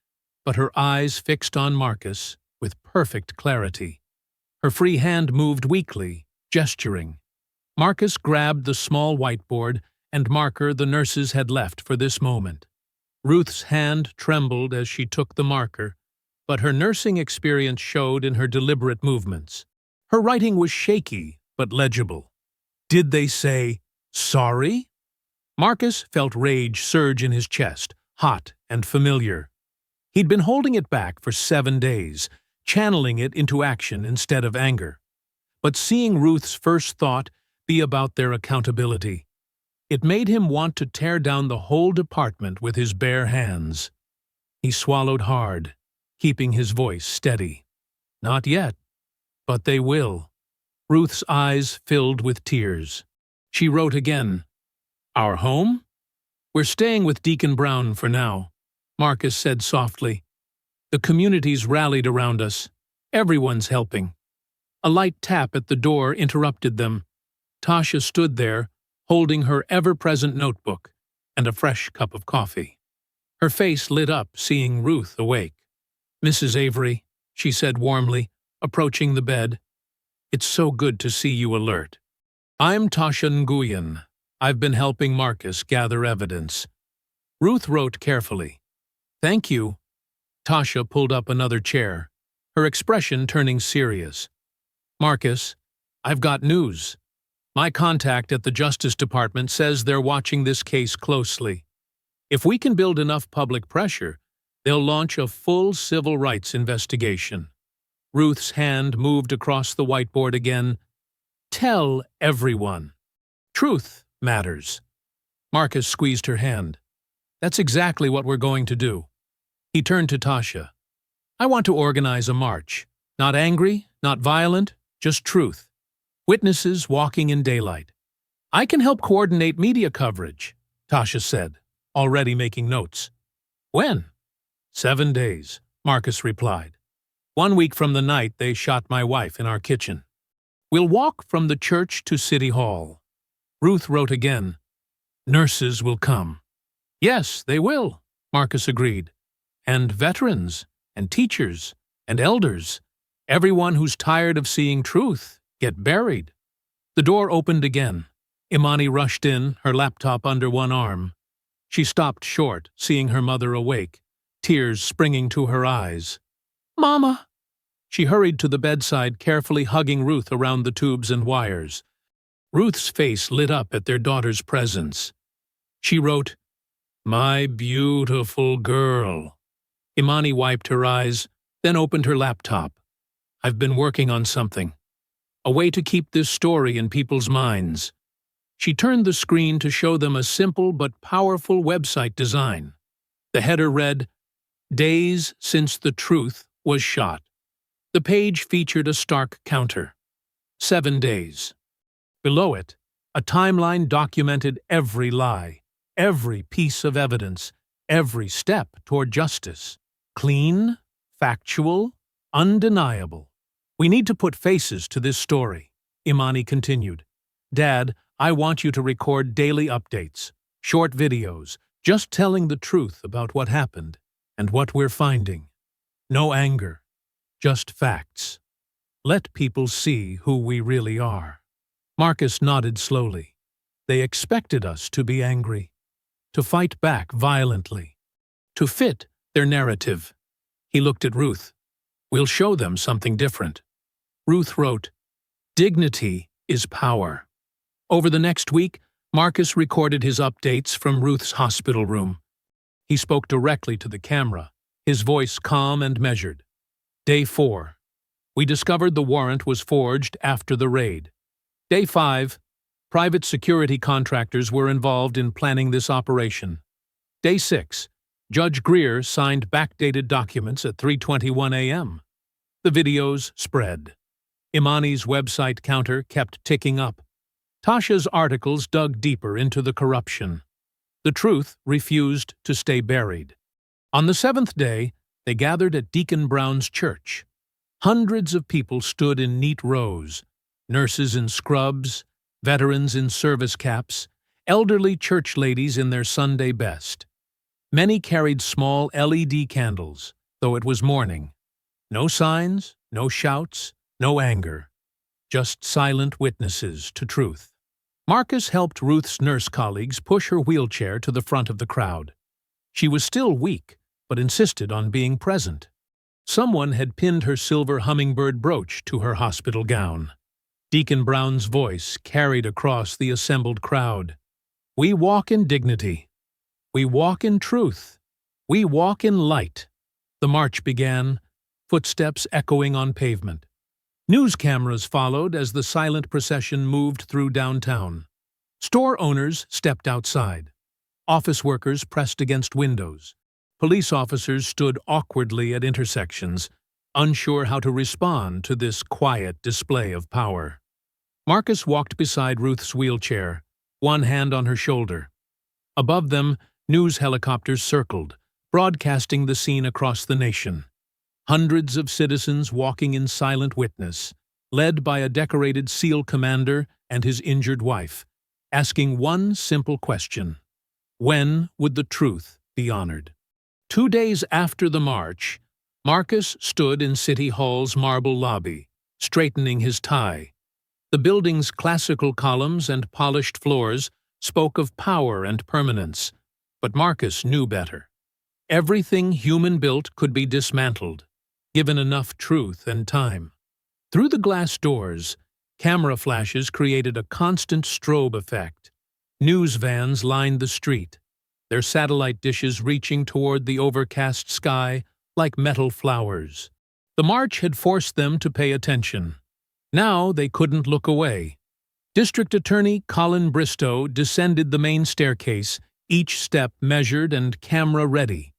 but her eyes fixed on Marcus with perfect clarity. Her free hand moved weakly, gesturing. Marcus grabbed the small whiteboard and marker the nurses had left for this moment. Ruth's hand trembled as she took the marker, but her nursing experience showed in her deliberate movements. Her writing was shaky but legible. Did they say, "Sorry"? Marcus felt rage surge in his chest, hot and familiar. He'd been holding it back for 7 days, channeling it into action instead of anger. But seeing Ruth's first thought be about their accountability, it made him want to tear down the whole department with his bare hands. He swallowed hard, keeping his voice steady. "Not yet, but they will." Ruth's eyes filled with tears. She wrote again. "Our home? We're staying with Deacon Brown for now," Marcus said softly. "The community's rallied around us. Everyone's helping." A light tap at the door interrupted them. Tasha stood there, holding her ever-present notebook and a fresh cup of coffee. Her face lit up seeing Ruth awake. "Mrs. Avery," she said warmly, approaching the bed. "It's so good to see you alert. I'm Tasha Nguyen. I've been helping Marcus gather evidence." Ruth wrote carefully. "Thank you." Tasha pulled up another chair, her expression turning serious. "Marcus, I've got news. My contact at the Justice Department says they're watching this case closely. If we can build enough public pressure, they'll launch a full civil rights investigation." Ruth's hand moved across the whiteboard again. "Tell everyone. Truth matters." Marcus squeezed her hand. "That's exactly what we're going to do." He turned to Tasha. "I want to organize a march. Not angry, not violent, just truth. Witnesses walking in daylight. I can help coordinate media coverage," Tasha said, already making notes. "When?" 7 days, Marcus replied. 1 week from the night they shot my wife in our kitchen. We'll walk from the church to City Hall." Ruth wrote again. "Nurses will come." "Yes, they will," Marcus agreed. "And veterans, and teachers, and elders. Everyone who's tired of seeing truth get buried." The door opened again. Imani rushed in, her laptop under one arm. She stopped short, seeing her mother awake, tears springing to her eyes. "Mama!" She hurried to the bedside, carefully hugging Ruth around the tubes and wires. Ruth's face lit up at their daughter's presence. She wrote, "My beautiful girl." Imani wiped her eyes, then opened her laptop. "I've been working on something. A way to keep this story in people's minds." She turned the screen to show them a simple but powerful website design. The header read, "Days since the truth was shot." The page featured a stark counter. 7 days. Below it, a timeline documented every lie, every piece of evidence, every step toward justice. Clean, factual, undeniable. "We need to put faces to this story," Imani continued. "Dad, I want you to record daily updates, short videos, just telling the truth about what happened and what we're finding. No anger, just facts. Let people see who we really are." Marcus nodded slowly. They expected us to be angry, to fight back violently, to fit their narrative. He looked at Ruth. "We'll show them something different." Ruth wrote, "Dignity is power." Over the next week, Marcus recorded his updates from Ruth's hospital room. He spoke directly to the camera, his voice calm and measured. Day 4. We discovered the warrant was forged after the raid. Day 5. Private security contractors were involved in planning this operation. Day 6. Judge Greer signed backdated documents at 3:21 a.m. The videos spread. Imani's website counter kept ticking up. Tasha's articles dug deeper into the corruption. The truth refused to stay buried. On the seventh day, they gathered at Deacon Brown's church. Hundreds of people stood in neat rows, nurses in scrubs, veterans in service caps, elderly church ladies in their Sunday best. Many carried small LED candles, though it was morning. No signs, no shouts, no anger. Just silent witnesses to truth. Marcus helped Ruth's nurse colleagues push her wheelchair to the front of the crowd. She was still weak, but insisted on being present. Someone had pinned her silver hummingbird brooch to her hospital gown. Deacon Brown's voice carried across the assembled crowd. We walk in dignity. We walk in truth. We walk in light. The march began, footsteps echoing on pavement. News cameras followed as the silent procession moved through downtown. Store owners stepped outside. Office workers pressed against windows. Police officers stood awkwardly at intersections, unsure how to respond to this quiet display of power. Marcus walked beside Ruth's wheelchair, one hand on her shoulder. Above them, news helicopters circled, broadcasting the scene across the nation. Hundreds of citizens walking in silent witness, led by a decorated SEAL commander and his injured wife, asking one simple question. When would the truth be honored? 2 days after the march, Marcus stood in City Hall's marble lobby, straightening his tie. The building's classical columns and polished floors spoke of power and permanence, but Marcus knew better. Everything human-built could be dismantled, given enough truth and time. Through the glass doors, camera flashes created a constant strobe effect. News vans lined the street, their satellite dishes reaching toward the overcast sky like metal flowers. The march had forced them to pay attention. Now they couldn't look away. District Attorney Colin Bristow descended the main staircase, each step measured and camera-ready.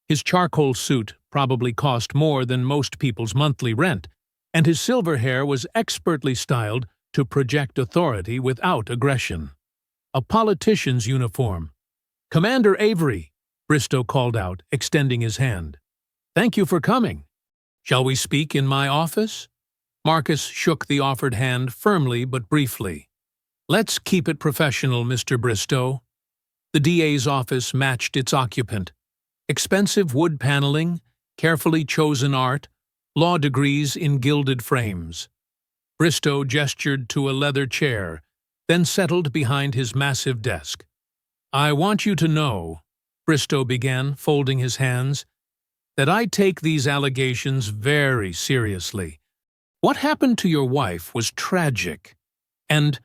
His charcoal suit probably cost more than most people's monthly rent, and his silver hair was expertly styled to project authority without aggression. A politician's uniform. Commander Avery, Bristow called out, extending his hand. Thank you for coming. Shall we speak in my office? Marcus shook the offered hand firmly but briefly. Let's keep it professional, Mr. Bristow. The DA's office matched its occupant. Expensive wood paneling, carefully chosen art, law degrees in gilded frames. Bristow gestured to a leather chair, then settled behind his massive desk. I want you to know, Bristow began, folding his hands, that I take these allegations very seriously. What happened to your wife was tragic. And,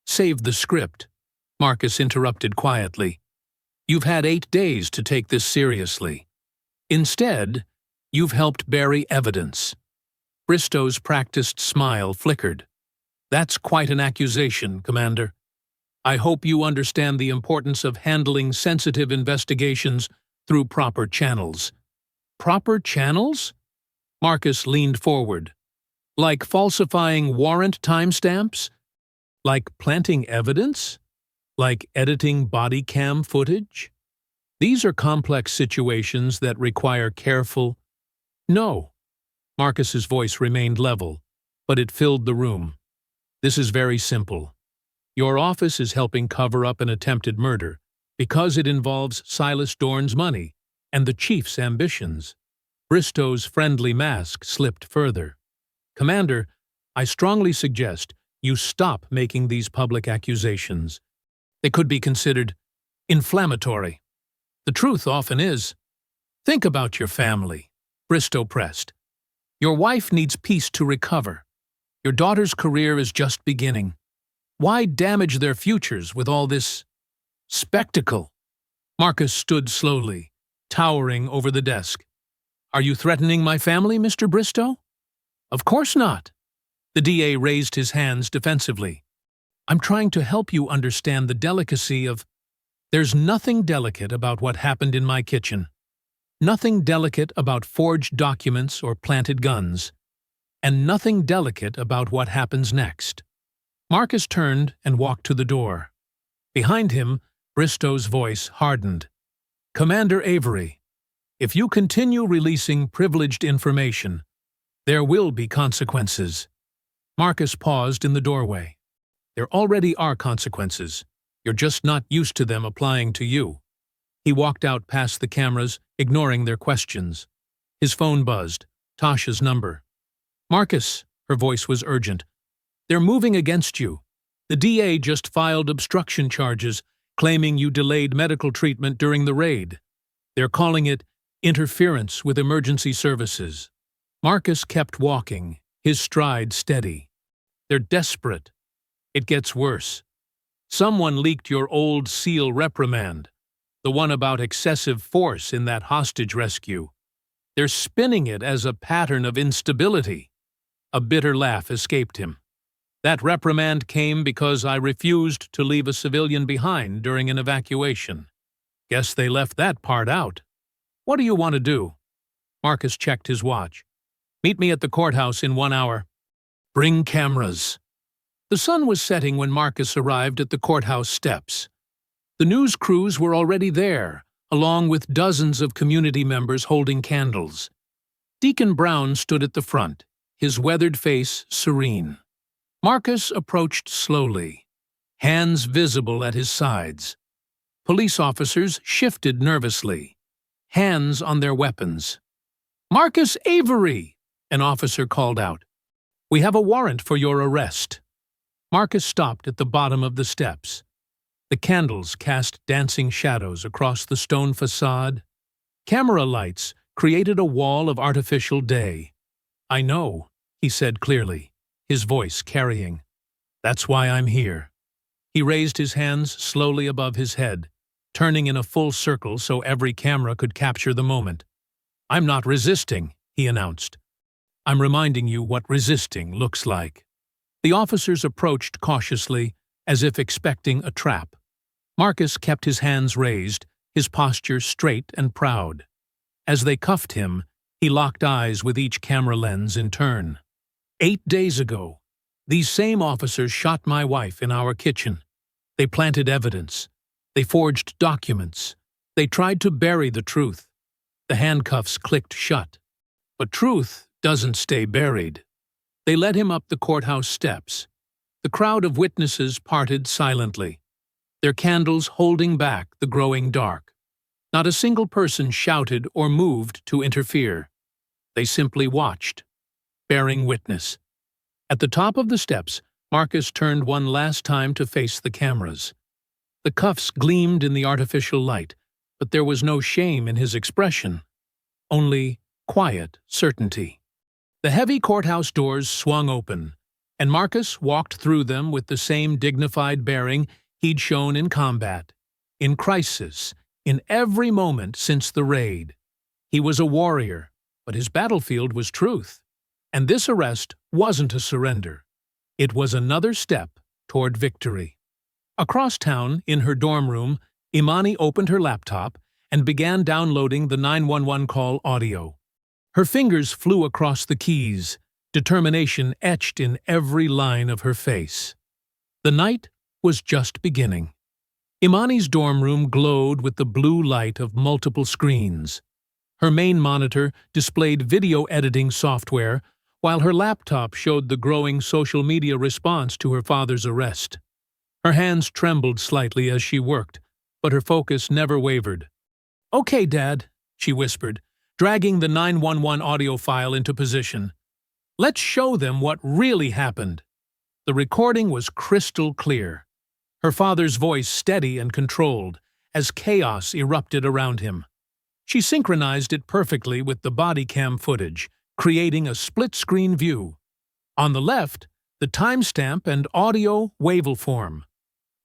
save the script, Marcus interrupted quietly. You've had 8 days to take this seriously. Instead, you've helped bury evidence. Bristow's practiced smile flickered. That's quite an accusation, Commander. I hope you understand the importance of handling sensitive investigations through proper channels. Proper channels? Marcus leaned forward. Like falsifying warrant timestamps? Like planting evidence? Like editing body cam footage? These are complex situations that require careful... No. Marcus's voice remained level, but it filled the room. This is very simple. Your office is helping cover up an attempted murder because it involves Silas Dorn's money and the chief's ambitions. Bristow's friendly mask slipped further. Commander, I strongly suggest you stop making these public accusations. They could be considered inflammatory. The truth often is. Think about your family, Bristow pressed. Your wife needs peace to recover. Your daughter's career is just beginning. Why damage their futures with all this spectacle? Marcus stood slowly, towering over the desk. Are you threatening my family, Mr. Bristow? Of course not. The DA raised his hands defensively. I'm trying to help you understand the delicacy of... There's nothing delicate about what happened in my kitchen. Nothing delicate about forged documents or planted guns, and nothing delicate about what happens next. Marcus turned and walked to the door. Behind him, Bristow's voice hardened. "Commander Avery, if you continue releasing privileged information, there will be consequences." Marcus paused in the doorway. "There already are consequences. You're just not used to them applying to you." He walked out past the cameras, ignoring their questions. His phone buzzed. Tasha's number. "Marcus," her voice was urgent, "they're moving against you. The DA just filed obstruction charges, claiming you delayed medical treatment during the raid. They're calling it interference with emergency services." Marcus kept walking, his stride steady. "They're desperate. It gets worse. Someone leaked your old SEAL reprimand, the one about excessive force in that hostage rescue. They're spinning it as a pattern of instability." A bitter laugh escaped him. "That reprimand came because I refused to leave a civilian behind during an evacuation. Guess they left that part out. What do you want to do?" Marcus checked his watch. "Meet me at the courthouse in 1 hour. Bring cameras." The sun was setting when Marcus arrived at the courthouse steps. The news crews were already there, along with dozens of community members holding candles. Deacon Brown stood at the front, his weathered face serene. Marcus approached slowly, hands visible at his sides. Police officers shifted nervously, hands on their weapons. "Marcus Avery!" an officer called out. "We have a warrant for your arrest." Marcus stopped at the bottom of the steps. The candles cast dancing shadows across the stone facade. Camera lights created a wall of artificial day. "I know," he said clearly, his voice carrying. "That's why I'm here." He raised his hands slowly above his head, turning in a full circle so every camera could capture the moment. "I'm not resisting," he announced. "I'm reminding you what resisting looks like." The officers approached cautiously, as if expecting a trap. Marcus kept his hands raised, his posture straight and proud. As they cuffed him, he locked eyes with each camera lens in turn. 8 days ago, these same officers shot my wife in our kitchen. They planted evidence. They forged documents. They tried to bury the truth. The handcuffs clicked shut. But truth doesn't stay buried. They led him up the courthouse steps. The crowd of witnesses parted silently, their candles holding back the growing dark. Not a single person shouted or moved to interfere. They simply watched, bearing witness. At the top of the steps, Marcus turned one last time to face the cameras. The cuffs gleamed in the artificial light, but there was no shame in his expression, only quiet certainty. The heavy courthouse doors swung open, and Marcus walked through them with the same dignified bearing he'd shown in combat, in crisis, in every moment since the raid. He was a warrior, but his battlefield was truth. And this arrest wasn't a surrender. It was another step toward victory. Across town, in her dorm room, Imani opened her laptop and began downloading the 911 call audio. Her fingers flew across the keys, determination etched in every line of her face. The night was just beginning. Imani's dorm room glowed with the blue light of multiple screens. Her main monitor displayed video editing software, while her laptop showed the growing social media response to her father's arrest. Her hands trembled slightly as she worked, but her focus never wavered. "Okay, Dad," she whispered, dragging the 911 audio file into position. "Let's show them what really happened." The recording was crystal clear, her father's voice steady and controlled, as chaos erupted around him. She synchronized it perfectly with the body cam footage, creating a split-screen view. On the left, the timestamp and audio waveform.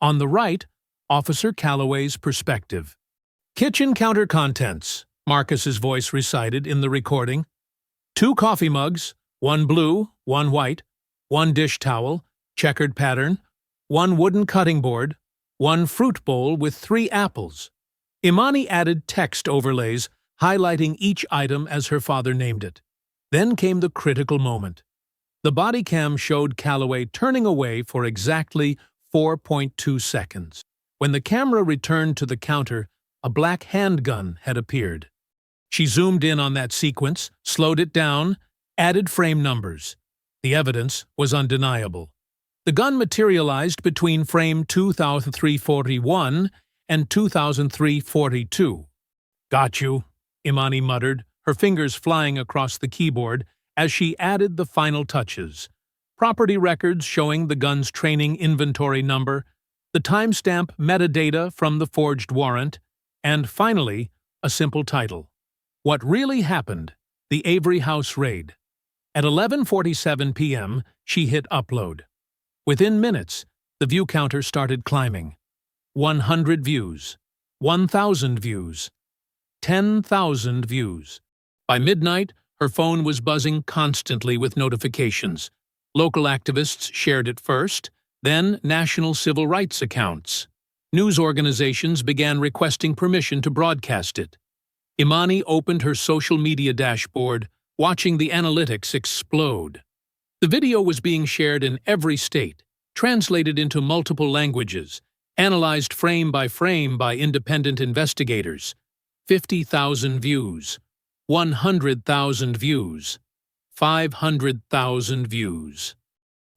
On the right, Officer Calloway's perspective. "Kitchen counter contents," Marcus's voice recited in the recording. 2 coffee mugs, 1 blue, 1 white, 1 dish towel, checkered pattern, 1 wooden cutting board, 1 fruit bowl with 3 apples. Imani added text overlays highlighting each item as her father named it. Then came the critical moment. The body cam showed Calloway turning away for exactly 4.2 seconds. When the camera returned to the counter, a black handgun had appeared. She zoomed in on that sequence, slowed it down, added frame numbers. The evidence was undeniable. The gun materialized between frame 2341 and 2342. "Got you," Imani muttered, her fingers flying across the keyboard as she added the final touches. Property records showing the gun's training inventory number, the timestamp metadata from the forged warrant, and finally, a simple title. What Really Happened: The Avery House Raid. At 11:47 p.m., she hit upload. Within minutes, the view counter started climbing. 100 views, 1,000 views, 10,000 views. By midnight, her phone was buzzing constantly with notifications. Local activists shared it first, then national civil rights accounts. News organizations began requesting permission to broadcast it. Imani opened her social media dashboard, watching the analytics explode. The video was being shared in every state, translated into multiple languages, analyzed frame by independent investigators. 50,000 views, 100,000 views, 500,000 views.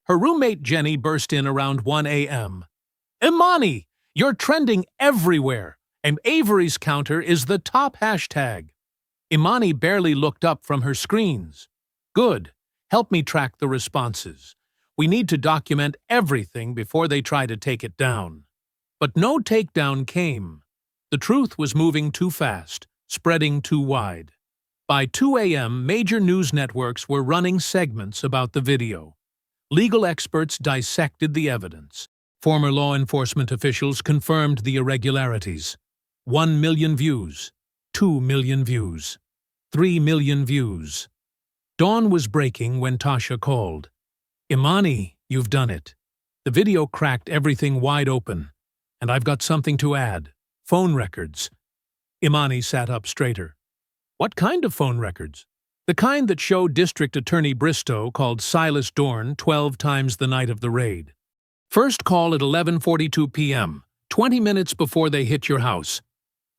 Her roommate Jenny burst in around 1 a.m. "Imani, you're trending everywhere, and Avery's counter is the top hashtag." Imani barely looked up from her screens. "Good. Help me track the responses. We need to document everything before they try to take it down." But no takedown came. The truth was moving too fast, spreading too wide. By 2 a.m., major news networks were running segments about the video. Legal experts dissected the evidence. Former law enforcement officials confirmed the irregularities. 1 million views, 2 million views, 3 million views. Dawn was breaking when Tasha called. "Imani, you've done it. The video cracked everything wide open. And I've got something to add. Phone records." Imani sat up straighter. "What kind of phone records?" "The kind that show District Attorney Bristow called Silas Dorn 12 times the night of the raid. First call at 11:42 p.m., 20 minutes before they hit your house.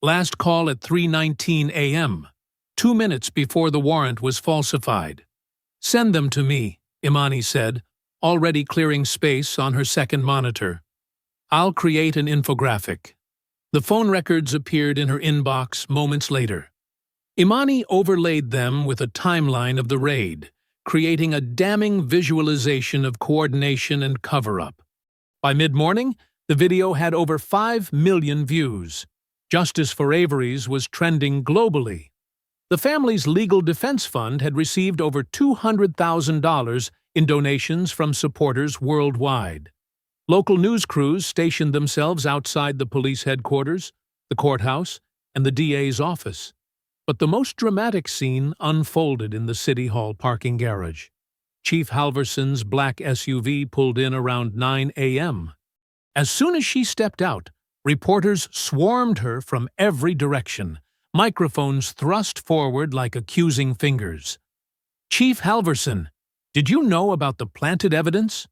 Last call at 3:19 a.m., 2 minutes before the warrant was falsified." "Send them to me," Imani said, already clearing space on her second monitor. "I'll create an infographic." The phone records appeared in her inbox moments later. Imani overlaid them with a timeline of the raid, creating a damning visualization of coordination and cover-up. By mid-morning, the video had over 5 million views. Justice for Avery's was trending globally. The family's legal defense fund had received over $200,000 in donations from supporters worldwide. Local news crews stationed themselves outside the police headquarters, the courthouse, and the DA's office. But the most dramatic scene unfolded in the City Hall parking garage. Chief Halverson's black SUV pulled in around 9 a.m. As soon as she stepped out, reporters swarmed her from every direction, microphones thrust forward like accusing fingers. "Chief Halverson, did you know about the planted evidence?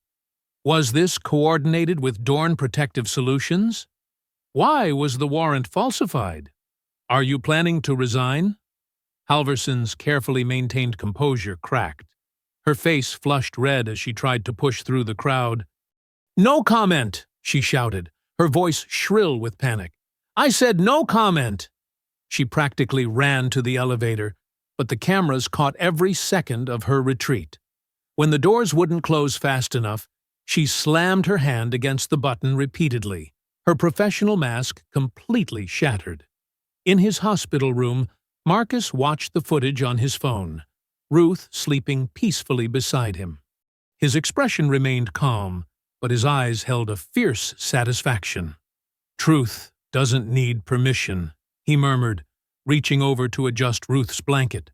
Was this coordinated with Dorn Protective Solutions? Why was the warrant falsified? Are you planning to resign?" Halverson's carefully maintained composure cracked. Her face flushed red as she tried to push through the crowd. "No comment!" she shouted, her voice shrill with panic. "I said no comment!" She practically ran to the elevator, but the cameras caught every second of her retreat. When the doors wouldn't close fast enough, she slammed her hand against the button repeatedly, her professional mask completely shattered. In his hospital room, Marcus watched the footage on his phone, Ruth sleeping peacefully beside him. His expression remained calm, but his eyes held a fierce satisfaction. "Truth doesn't need permission," he murmured, reaching over to adjust Ruth's blanket.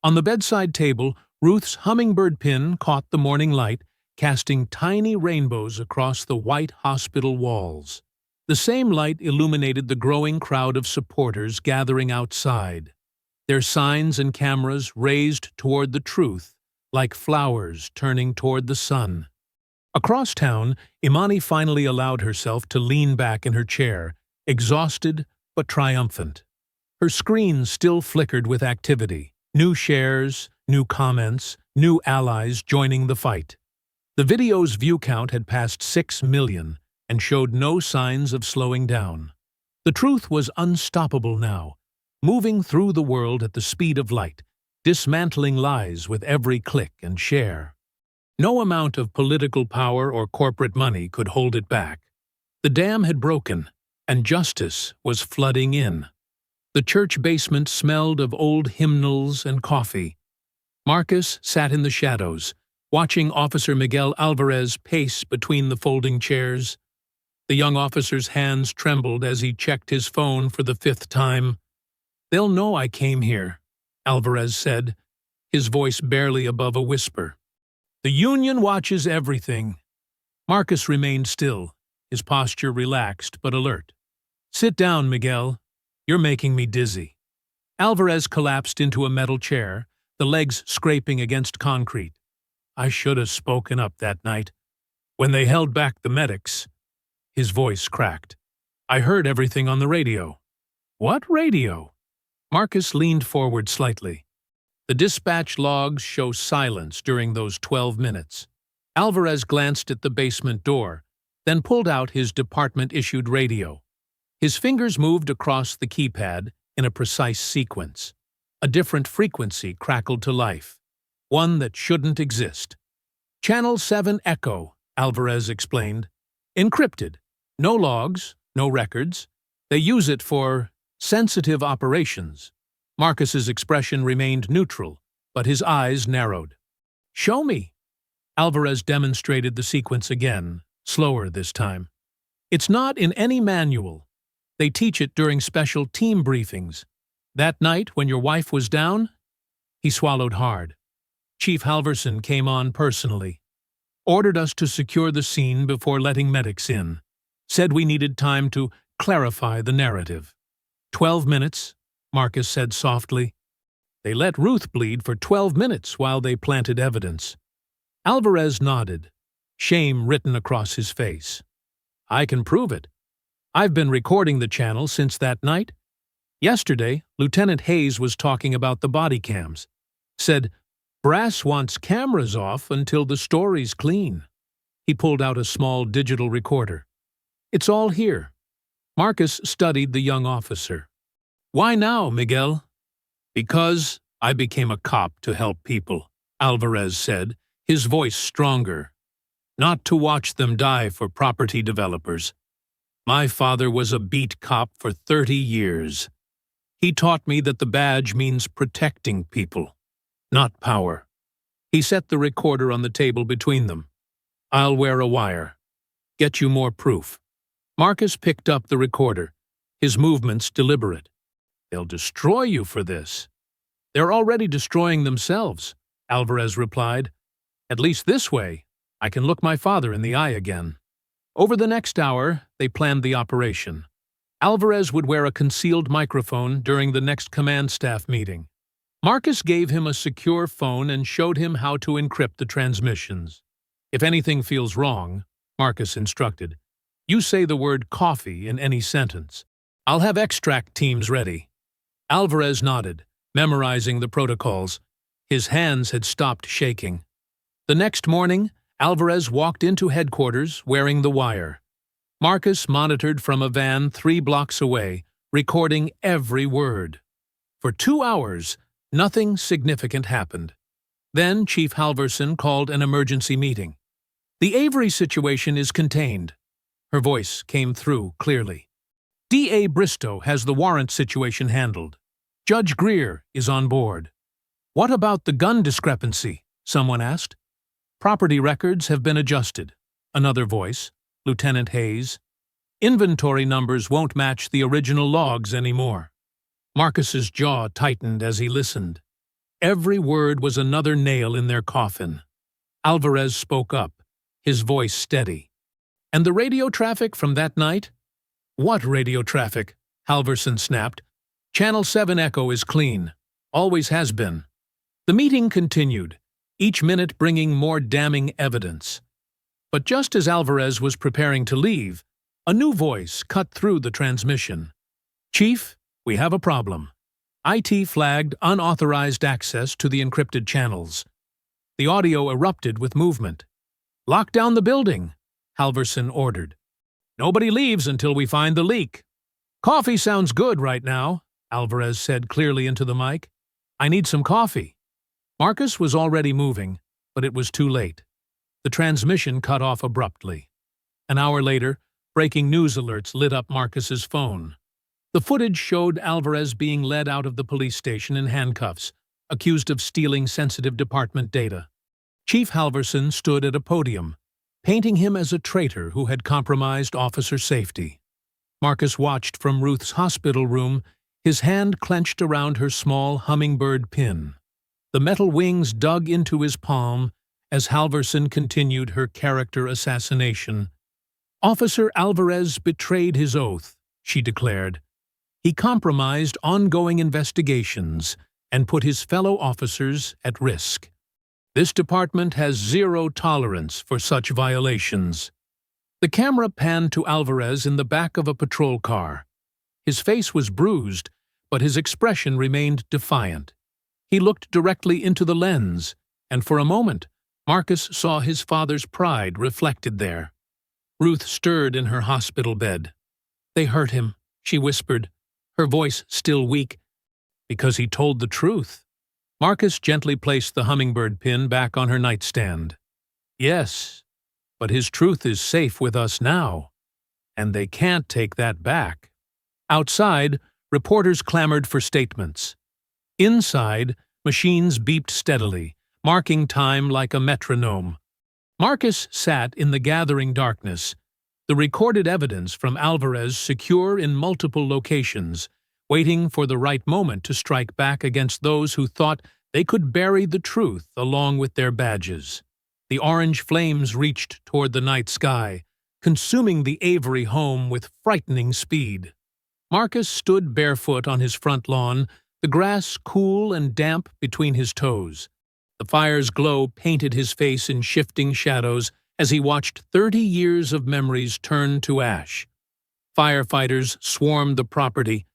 On the bedside table, Ruth's hummingbird pin caught the morning light, casting tiny rainbows across the white hospital walls. The same light illuminated the growing crowd of supporters gathering outside. their signs and cameras raised toward the truth, like flowers turning toward the sun. Across town, Imani finally allowed herself to lean back in her chair, exhausted but triumphant. Her screen still flickered with activity, new shares, new comments, new allies joining the fight. The video's view count had passed 6 million and showed no signs of slowing down. The truth was unstoppable now, moving through the world at the speed of light, dismantling lies with every click and share. No amount of political power or corporate money could hold it back. The dam had broken, and justice was flooding in. The church basement smelled of old hymnals and coffee. Marcus sat in the shadows, watching Officer Miguel Alvarez pace between the folding chairs. The young officer's hands trembled as he checked his phone for the 5th time. "They'll know I came here," Alvarez said, his voice barely above a whisper. "The Union watches everything." Marcus remained still, his posture relaxed but alert. "Sit down, Miguel. You're making me dizzy." Alvarez collapsed into a metal chair, the legs scraping against concrete. "I should have spoken up that night. When they held back the medics." His voice cracked. "I heard everything on the radio." "What radio?" Marcus leaned forward slightly. "The dispatch logs show silence during those 12 minutes. Alvarez glanced at the basement door, then pulled out his department-issued radio. His fingers moved across the keypad in a precise sequence. A different frequency crackled to life, one that shouldn't exist. "Channel 7 Echo," Alvarez explained. "Encrypted. No logs, no records. They use it for sensitive operations." Marcus's expression remained neutral, but his eyes narrowed. "Show me." Alvarez demonstrated the sequence again, slower this time. "It's not in any manual. They teach it during special team briefings. That night, when your wife was down?" He swallowed hard. "Chief Halverson came on personally. Ordered us to secure the scene before letting medics in. Said we needed time to clarify the narrative." 12 minutes, Marcus said softly. "They let Ruth bleed for 12 minutes while they planted evidence." Alvarez nodded, shame written across his face. "I can prove it. I've been recording the channel since that night. Yesterday, Lieutenant Hayes was talking about the body cams. Said, 'Brass wants cameras off until the story's clean.'" He pulled out a small digital recorder. "It's all here." Marcus studied the young officer. "Why now, Miguel?" "Because I became a cop to help people," Alvarez said, his voice stronger. "Not to watch them die for property developers. My father was a beat cop for 30 years. He taught me that the badge means protecting people, not power." He set the recorder on the table between them. "I'll wear a wire. Get you more proof." Marcus picked up the recorder, his movements deliberate. "They'll destroy you for this." "They're already destroying themselves," Alvarez replied. "At least this way, I can look my father in the eye again." Over the next hour, they planned the operation. Alvarez would wear a concealed microphone during the next command staff meeting. Marcus gave him a secure phone and showed him how to encrypt the transmissions. "If anything feels wrong," Marcus instructed, "you say the word coffee in any sentence. I'll have extract teams ready." Alvarez nodded, memorizing the protocols. His hands had stopped shaking. The next morning, Alvarez walked into headquarters wearing the wire. Marcus monitored from a van 3 blocks away, recording every word. For 2 hours, nothing significant happened. Then Chief Halverson called an emergency meeting. "The Avery situation is contained." Her voice came through clearly. "D.A. Bristow has the warrant situation handled. Judge Greer is on board." "What about the gun discrepancy?" someone asked. "Property records have been adjusted." Another voice, Lieutenant Hayes. "Inventory numbers won't match the original logs anymore." Marcus's jaw tightened as he listened. Every word was another nail in their coffin. Alvarez spoke up, his voice steady. "And the radio traffic from that night?" "What radio traffic?" Halverson snapped. "Channel 7 Echo is clean." Always has been. The meeting continued, each minute bringing more damning evidence. But just as Alvarez was preparing to leave, a new voice cut through the transmission. "Chief, we have a problem. IT flagged unauthorized access to the encrypted channels." The audio erupted with movement. "Lock down the building," Halverson ordered. "Nobody leaves until we find the leak." "Coffee sounds good right now," Alvarez said clearly into the mic. "I need some coffee." Marcus was already moving, but it was too late. The transmission cut off abruptly. An hour later, breaking news alerts lit up Marcus's phone. The footage showed Alvarez being led out of the police station in handcuffs, accused of stealing sensitive department data. Chief Halverson stood at a podium, painting him as a traitor who had compromised officer safety. Marcus watched from Ruth's hospital room, his hand clenched around her small hummingbird pin. The metal wings dug into his palm as Halverson continued her character assassination. "Officer Alvarez betrayed his oath," she declared. "He compromised ongoing investigations and put his fellow officers at risk. This department has zero tolerance for such violations." The camera panned to Alvarez in the back of a patrol car. His face was bruised, but his expression remained defiant. He looked directly into the lens, and for a moment, Marcus saw his father's pride reflected there. Ruth stirred in her hospital bed. "They hurt him," she whispered, her voice still weak, "because he told the truth." Marcus gently placed the hummingbird pin back on her nightstand. "Yes, but his truth is safe with us now, and they can't take that back." Outside, reporters clamored for statements. Inside, machines beeped steadily, marking time like a metronome. Marcus sat in the gathering darkness, the recorded evidence from Alvarez secure in multiple locations, waiting for the right moment to strike back against those who thought they could bury the truth along with their badges. The orange flames reached toward the night sky, consuming the Avery home with frightening speed. Marcus stood barefoot on his front lawn, the grass cool and damp between his toes. The fire's glow painted his face in shifting shadows as he watched 30 years of memories turn to ash. Firefighters swarmed the property,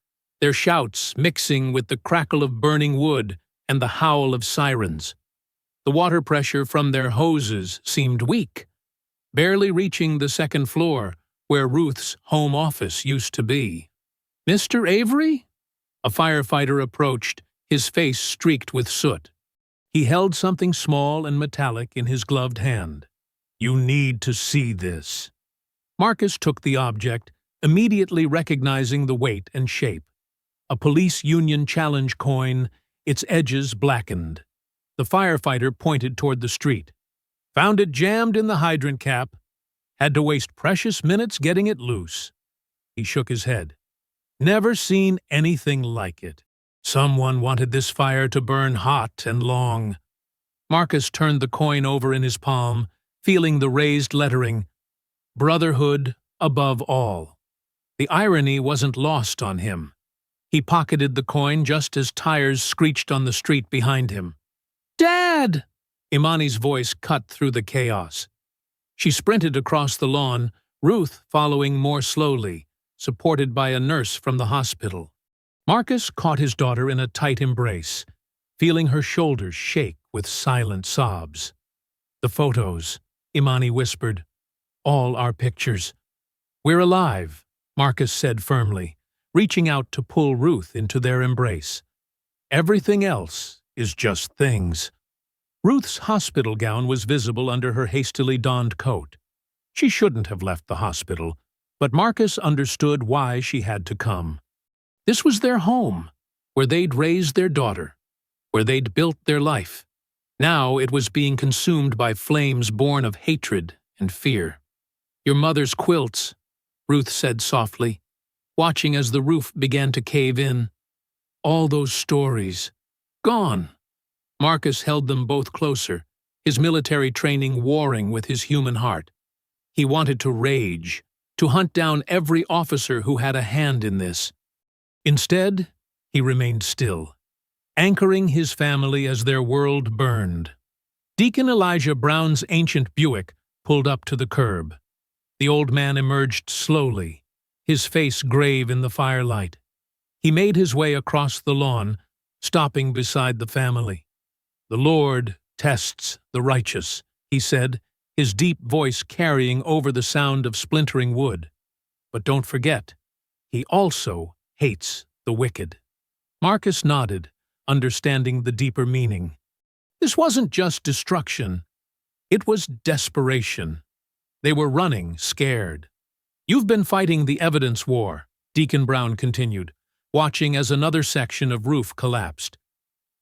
their shouts mixing with the crackle of burning wood and the howl of sirens. The water pressure from their hoses seemed weak, barely reaching the second floor, where Ruth's home office used to be. "Mr. Avery?" A firefighter approached, his face streaked with soot. He held something small and metallic in his gloved hand. "You need to see this." Marcus took the object, immediately recognizing the weight and shape. A police union challenge coin, its edges blackened. The firefighter pointed toward the street. "Found it jammed in the hydrant cap. Had to waste precious minutes getting it loose." He shook his head. "Never seen anything like it. Someone wanted this fire to burn hot and long." Marcus turned the coin over in his palm, feeling the raised lettering, "Brotherhood above all." The irony wasn't lost on him. He pocketed the coin just as tires screeched on the street behind him. "Dad!" Imani's voice cut through the chaos. She sprinted across the lawn, Ruth following more slowly, supported by a nurse from the hospital. Marcus caught his daughter in a tight embrace, feeling her shoulders shake with silent sobs. "The photos," Imani whispered. "All our pictures." "We're alive," Marcus said firmly, reaching out to pull Ruth into their embrace. "Everything else is just things." Ruth's hospital gown was visible under her hastily donned coat. She shouldn't have left the hospital, but Marcus understood why she had to come. This was their home, where they'd raised their daughter, where they'd built their life. Now it was being consumed by flames born of hatred and fear. "Your mother's quilts," Ruth said softly, watching as the roof began to cave in. "All those stories. Gone." Marcus held them both closer, his military training warring with his human heart. He wanted to rage, to hunt down every officer who had a hand in this. Instead, he remained still. anchoring his family as their world burned. Deacon Elijah Brown's ancient Buick pulled up to the curb. The old man emerged slowly, his face grave in the firelight. He made his way across the lawn, stopping beside the family. "The Lord tests the righteous," he said, his deep voice carrying over the sound of splintering wood. "But don't forget, he also hates the wicked." Marcus nodded, understanding the deeper meaning. This wasn't just destruction. It was desperation. They were running, scared. "You've been fighting the evidence war," Deacon Brown continued, watching as another section of roof collapsed.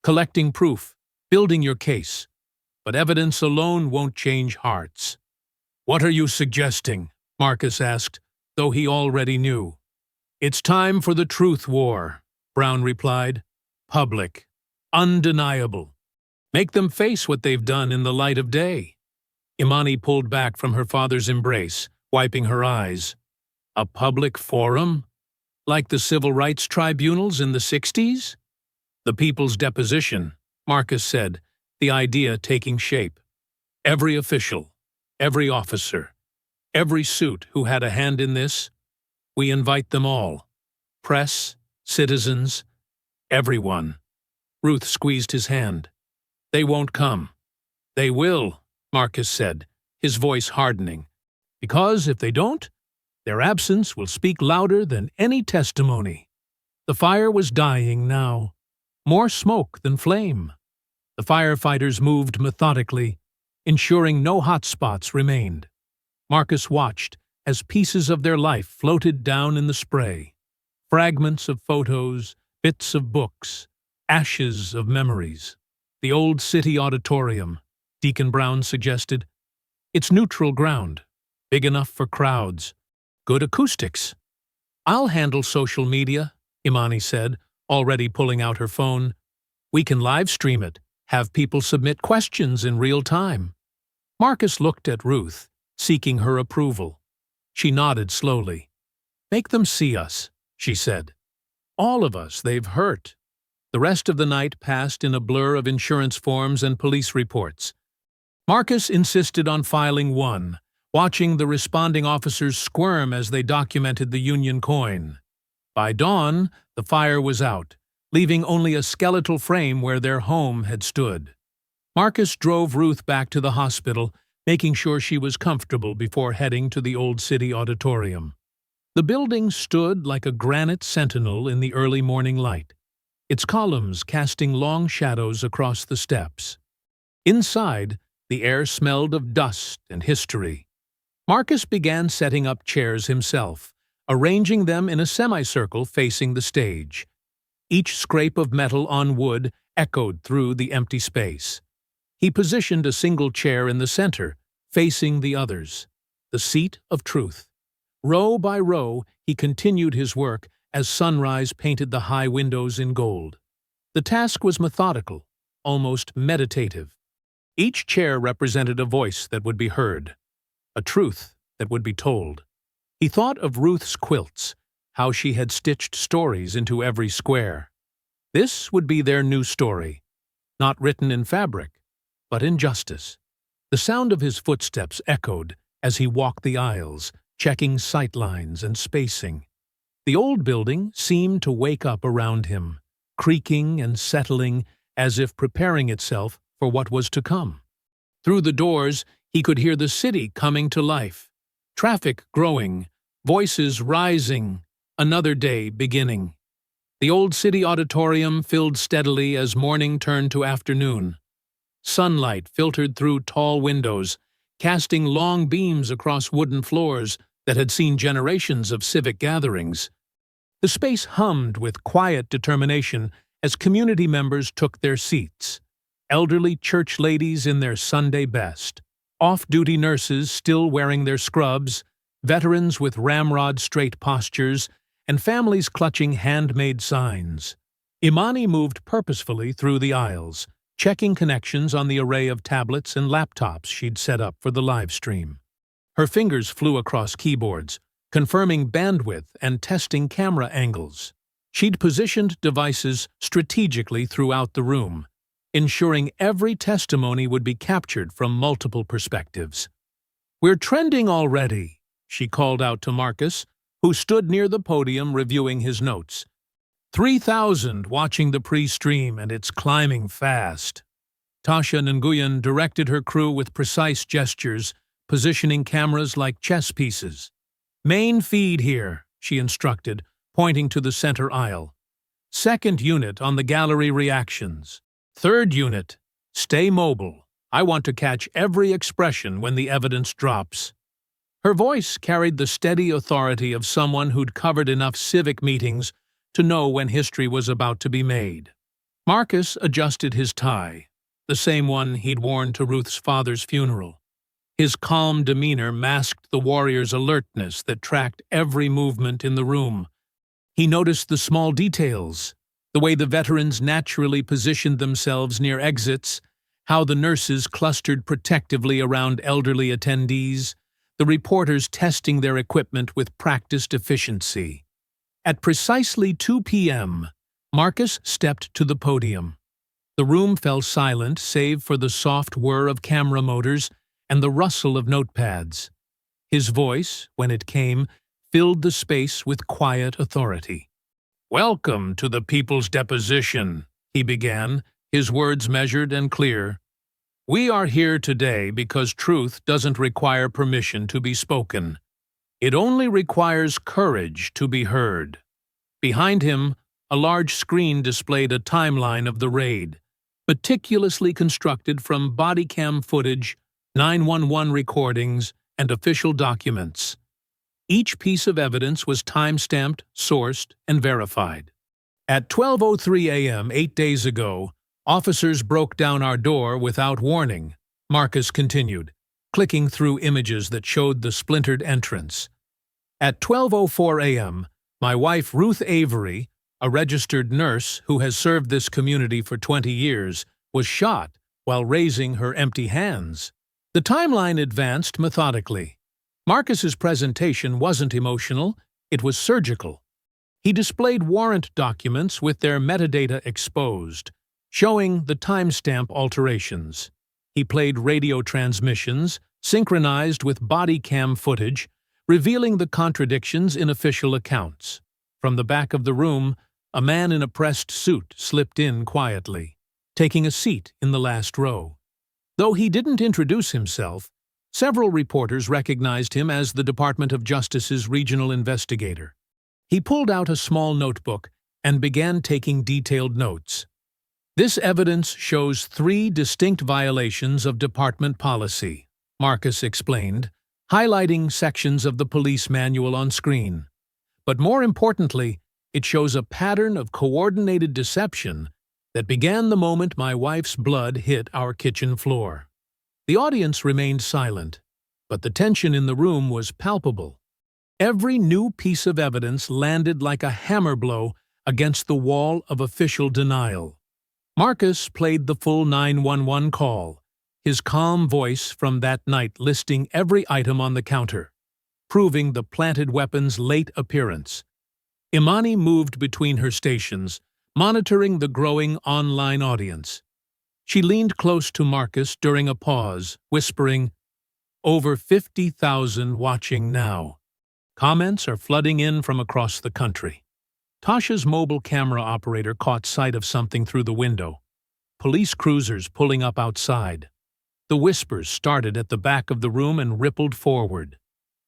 "Collecting proof, building your case. But evidence alone won't change hearts." "What are you suggesting?" Marcus asked, though he already knew. "It's time for the truth war," Brown replied. "Public. Undeniable. Make them face what they've done in the light of day." Imani pulled back from her father's embrace, wiping her eyes. "A public forum? Like the civil rights tribunals in the 60s? "The people's deposition," Marcus said, the idea taking shape. "Every official, every officer, every suit who had a hand in this, we invite them all. Press, citizens, everyone." Ruth squeezed his hand. "They won't come." "They will," Marcus said, his voice hardening. "Because if they don't, their absence will speak louder than any testimony." The fire was dying now, more smoke than flame. The firefighters moved methodically, ensuring no hot spots remained. Marcus watched as pieces of their life floated down in the spray. Fragments of photos, bits of books, ashes of memories. "The old city auditorium," Deacon Brown suggested. "It's neutral ground, big enough for crowds. Good acoustics." "I'll handle social media," Imani said, already pulling out her phone. "We can live stream it, have people submit questions in real time." Marcus looked at Ruth, seeking her approval. She nodded slowly. "Make them see us," she said. "All of us they've hurt." The rest of the night passed in a blur of insurance forms and police reports. Marcus insisted on filing one, watching the responding officers squirm as they documented the Union coin. By dawn, the fire was out, leaving only a skeletal frame where their home had stood. Marcus drove Ruth back to the hospital, making sure she was comfortable before heading to the old city auditorium. The building stood like a granite sentinel in the early morning light, its columns casting long shadows across the steps. Inside, the air smelled of dust and history. Marcus began setting up chairs himself, arranging them in a semicircle facing the stage. Each scrape of metal on wood echoed through the empty space. He positioned a single chair in the center, facing the others, the seat of truth. Row by row, he continued his work as sunrise painted the high windows in gold. The task was methodical, almost meditative. Each chair represented a voice that would be heard, a truth that would be told. He thought of Ruth's quilts, how she had stitched stories into every square. This would be their new story, not written in fabric, but in justice. The sound of his footsteps echoed as he walked the aisles, checking sightlines and spacing. The old building seemed to wake up around him, creaking and settling as if preparing itself for what was to come. Through the doors, he could hear the city coming to life, traffic growing, voices rising, another day beginning. The old city auditorium filled steadily as morning turned to afternoon. Sunlight filtered through tall windows, casting long beams across wooden floors that had seen generations of civic gatherings. The space hummed with quiet determination as community members took their seats. Elderly church ladies in their Sunday best, off-duty nurses still wearing their scrubs, veterans with ramrod-straight postures, and families clutching handmade signs. Imani moved purposefully through the aisles, checking connections on the array of tablets and laptops she'd set up for the live stream. Her fingers flew across keyboards, confirming bandwidth and testing camera angles. She'd positioned devices strategically throughout the room, ensuring every testimony would be captured from multiple perspectives. "We're trending already," she called out to Marcus, who stood near the podium reviewing his notes. 3,000 watching the pre-stream, and it's climbing fast. Tasha Nguyen directed her crew with precise gestures, positioning cameras like chess pieces. "Main feed here," she instructed, pointing to the center aisle. "Second unit on the gallery reactions. Third unit, stay mobile. I want to catch every expression when the evidence drops." Her voice carried the steady authority of someone who'd covered enough civic meetings to know when history was about to be made. Marcus adjusted his tie, the same one he'd worn to Ruth's father's funeral. His calm demeanor masked the warrior's alertness that tracked every movement in the room. He noticed the small details, the way the veterans naturally positioned themselves near exits, how the nurses clustered protectively around elderly attendees, the reporters testing their equipment with practiced efficiency. At precisely 2 p.m., Marcus stepped to the podium. The room fell silent save for the soft whir of camera motors and the rustle of notepads. His voice, when it came, filled the space with quiet authority. "Welcome to the people's deposition," he began, his words measured and clear. "We are here today because truth doesn't require permission to be spoken. It only requires courage to be heard." Behind him, a large screen displayed a timeline of the raid, meticulously constructed from body cam footage, 911 recordings, and official documents. Each piece of evidence was time-stamped, sourced, and verified. "At 12:03 a.m. 8 days ago, officers broke down our door without warning," Marcus continued, clicking through images that showed the splintered entrance. "At 12:04 a.m., my wife Ruth Avery, a registered nurse who has served this community for 20 years, was shot while raising her empty hands." The timeline advanced methodically. Marcus's presentation wasn't emotional, it was surgical. He displayed warrant documents with their metadata exposed, showing the timestamp alterations. He played radio transmissions, synchronized with body cam footage, revealing the contradictions in official accounts. From the back of the room, a man in a pressed suit slipped in quietly, taking a seat in the last row. Though he didn't introduce himself, several reporters recognized him as the Department of Justice's regional investigator. He pulled out a small notebook and began taking detailed notes. "This evidence shows 3 distinct violations of department policy," Marcus explained, highlighting sections of the police manual on screen. "But more importantly, it shows a pattern of coordinated deception that began the moment my wife's blood hit our kitchen floor." The audience remained silent, but the tension in the room was palpable. Every new piece of evidence landed like a hammer blow against the wall of official denial. Marcus played the full 911 call, his calm voice from that night listing every item on the counter, proving the planted weapon's late appearance. Imani moved between her stations, monitoring the growing online audience. She leaned close to Marcus during a pause, whispering, "Over 50,000 watching now. Comments are flooding in from across the country." Tasha's mobile camera operator caught sight of something through the window. Police cruisers pulling up outside. The whispers started at the back of the room and rippled forward.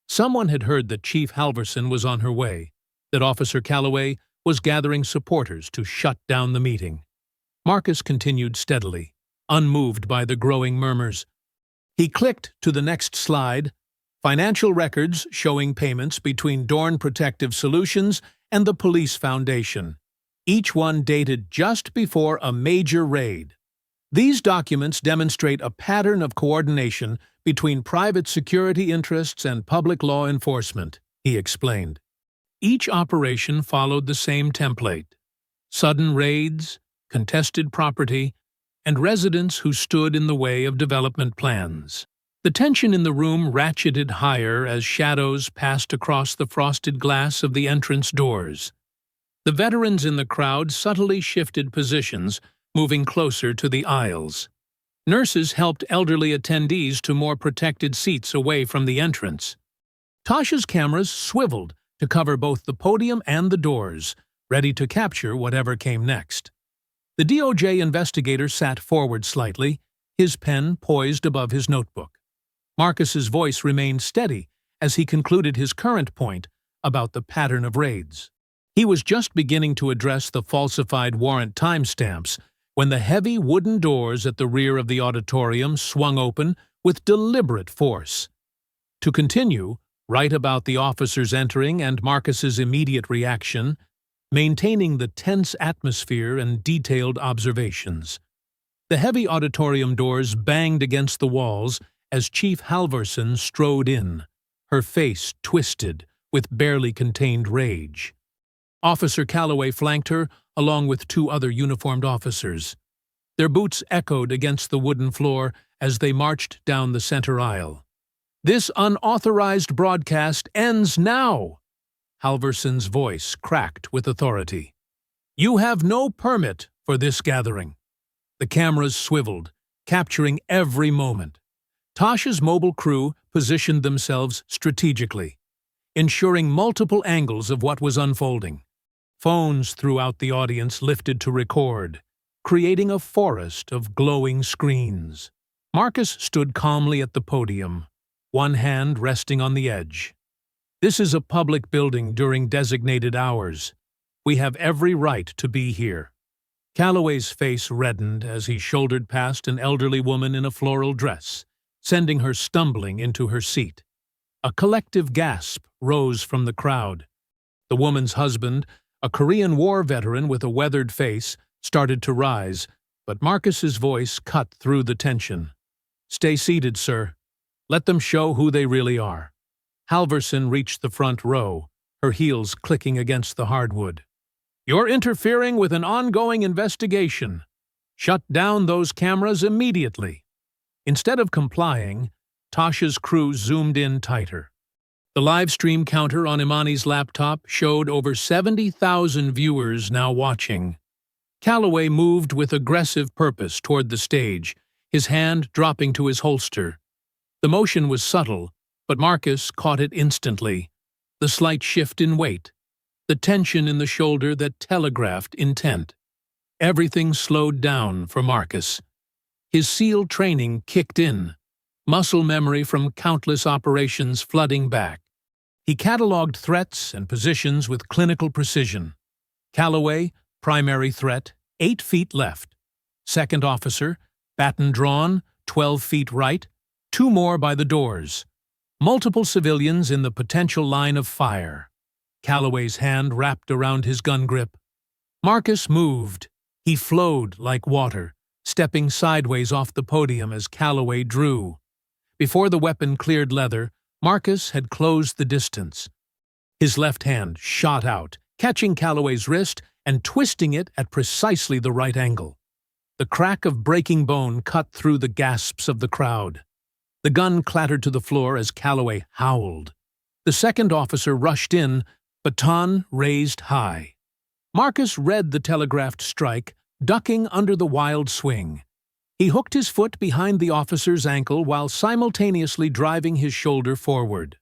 Someone had heard that Chief Halverson was on her way, that Officer Calloway was gathering supporters to shut down the meeting. Marcus continued steadily, unmoved by the growing murmurs. He clicked to the next slide, financial records showing payments between Dorn Protective Solutions and the Police Foundation, each one dated just before a major raid. These documents demonstrate a pattern of coordination between private security interests and public law enforcement, he explained. Each operation followed the same template: sudden raids, contested property, and residents who stood in the way of development plans. The tension in the room ratcheted higher as shadows passed across the frosted glass of the entrance doors. The veterans in the crowd subtly shifted positions, moving closer to the aisles. Nurses helped elderly attendees to more protected seats away from the entrance. Tasha's cameras swiveled to cover both the podium and the doors, ready to capture whatever came next. The DOJ investigator sat forward slightly, his pen poised above his notebook. Marcus's voice remained steady as he concluded his current point about the pattern of raids. He was just beginning to address the falsified warrant timestamps when the heavy wooden doors at the rear of the auditorium swung open with deliberate force. To continue, write about the officers entering and Marcus's immediate reaction, maintaining the tense atmosphere and detailed observations. The heavy auditorium doors banged against the walls as Chief Halverson strode in, her face twisted with barely contained rage. Officer Calloway flanked her, along with two other uniformed officers. Their boots echoed against the wooden floor as they marched down the center aisle. "This unauthorized broadcast ends now!" Halverson's voice cracked with authority. "You have no permit for this gathering." The cameras swiveled, capturing every moment. Tasha's mobile crew positioned themselves strategically, ensuring multiple angles of what was unfolding. Phones throughout the audience lifted to record, creating a forest of glowing screens. Marcus stood calmly at the podium, one hand resting on the edge. "This is a public building during designated hours. We have every right to be here." Calloway's face reddened as he shouldered past an elderly woman in a floral dress, sending her stumbling into her seat. A collective gasp rose from the crowd. The woman's husband, a Korean War veteran with a weathered face, started to rise, but Marcus's voice cut through the tension. "Stay seated, sir. Let them show who they really are." Halverson reached the front row, her heels clicking against the hardwood. "You're interfering with an ongoing investigation. Shut down those cameras immediately." Instead of complying, Tasha's crew zoomed in tighter. The live stream counter on Imani's laptop showed over 70,000 viewers now watching. Calloway moved with aggressive purpose toward the stage, his hand dropping to his holster. The motion was subtle, but Marcus caught it instantly. The slight shift in weight, the tension in the shoulder that telegraphed intent. Everything slowed down for Marcus. His SEAL training kicked in, muscle memory from countless operations flooding back. He catalogued threats and positions with clinical precision. Calloway, primary threat, 8 feet left. Second officer, baton drawn, 12 feet right, 2 more by the doors. Multiple civilians in the potential line of fire. Calloway's hand wrapped around his gun grip. Marcus moved. He flowed like water, stepping sideways off the podium as Calloway drew. Before the weapon cleared leather, Marcus had closed the distance. His left hand shot out, catching Calloway's wrist and twisting it at precisely the right angle. The crack of breaking bone cut through the gasps of the crowd. The gun clattered to the floor as Calloway howled. The second officer rushed in, baton raised high. Marcus read the telegraphed strike, ducking under the wild swing. He hooked his foot behind the officer's ankle while simultaneously driving his shoulder forward.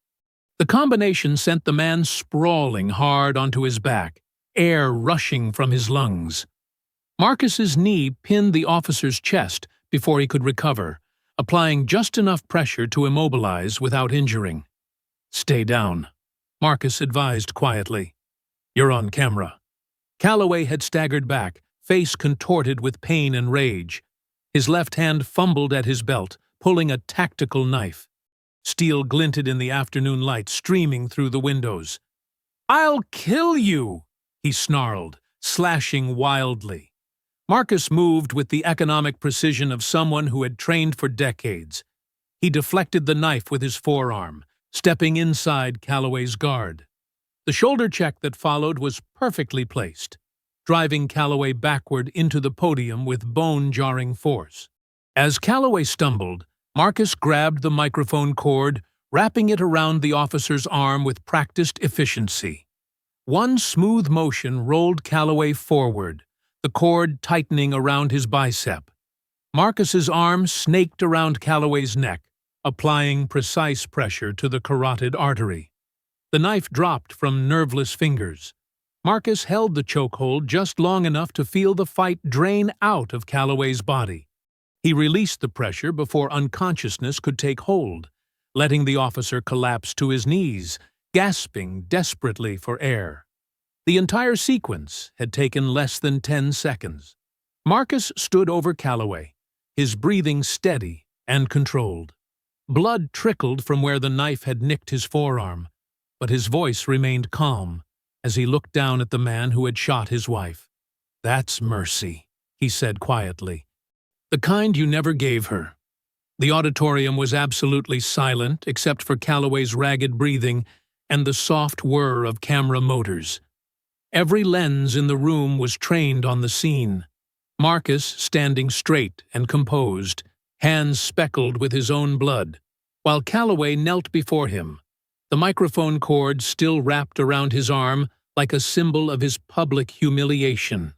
The combination sent the man sprawling hard onto his back, air rushing from his lungs. Marcus's knee pinned the officer's chest before he could recover, applying just enough pressure to immobilize without injuring. "Stay down," Marcus advised quietly. "You're on camera." Calloway had staggered back, face contorted with pain and rage. His left hand fumbled at his belt, pulling a tactical knife. Steel glinted in the afternoon light streaming through the windows. "I'll kill you!" he snarled, slashing wildly. Marcus moved with the economic precision of someone who had trained for decades. He deflected the knife with his forearm, stepping inside Calloway's guard. The shoulder check that followed was perfectly placed, driving Calloway backward into the podium with bone-jarring force. As Calloway stumbled, Marcus grabbed the microphone cord, wrapping it around the officer's arm with practiced efficiency. One smooth motion rolled Calloway forward, the cord tightening around his bicep. Marcus's arm snaked around Calloway's neck, applying precise pressure to the carotid artery. The knife dropped from nerveless fingers. Marcus held the chokehold just long enough to feel the fight drain out of Calloway's body. He released the pressure before unconsciousness could take hold, letting the officer collapse to his knees, gasping desperately for air. The entire sequence had taken less than 10 seconds. Marcus stood over Calloway, his breathing steady and controlled. Blood trickled from where the knife had nicked his forearm, but his voice remained calm as he looked down at the man who had shot his wife. "That's mercy," he said quietly. "The kind you never gave her." The auditorium was absolutely silent except for Calloway's ragged breathing and the soft whir of camera motors. Every lens in the room was trained on the scene. Marcus standing straight and composed, hands speckled with his own blood, while Calloway knelt before him, the microphone cord still wrapped around his arm like a symbol of his public humiliation.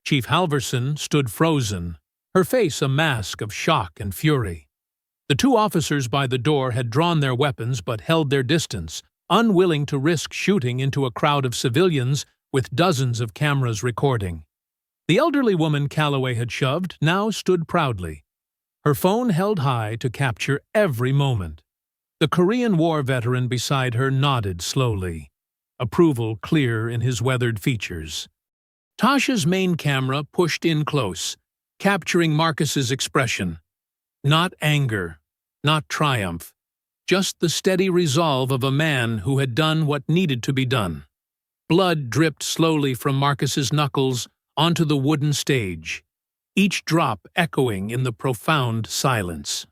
Chief Halverson stood frozen, her face a mask of shock and fury. The two officers by the door had drawn their weapons but held their distance, unwilling to risk shooting into a crowd of civilians with dozens of cameras recording. The elderly woman Calloway had shoved now stood proudly, her phone held high to capture every moment. The Korean War veteran beside her nodded slowly, approval clear in his weathered features. Tasha's main camera pushed in close, capturing Marcus's expression. Not anger, not triumph, just the steady resolve of a man who had done what needed to be done. Blood dripped slowly from Marcus's knuckles onto the wooden stage, each drop echoing in the profound silence.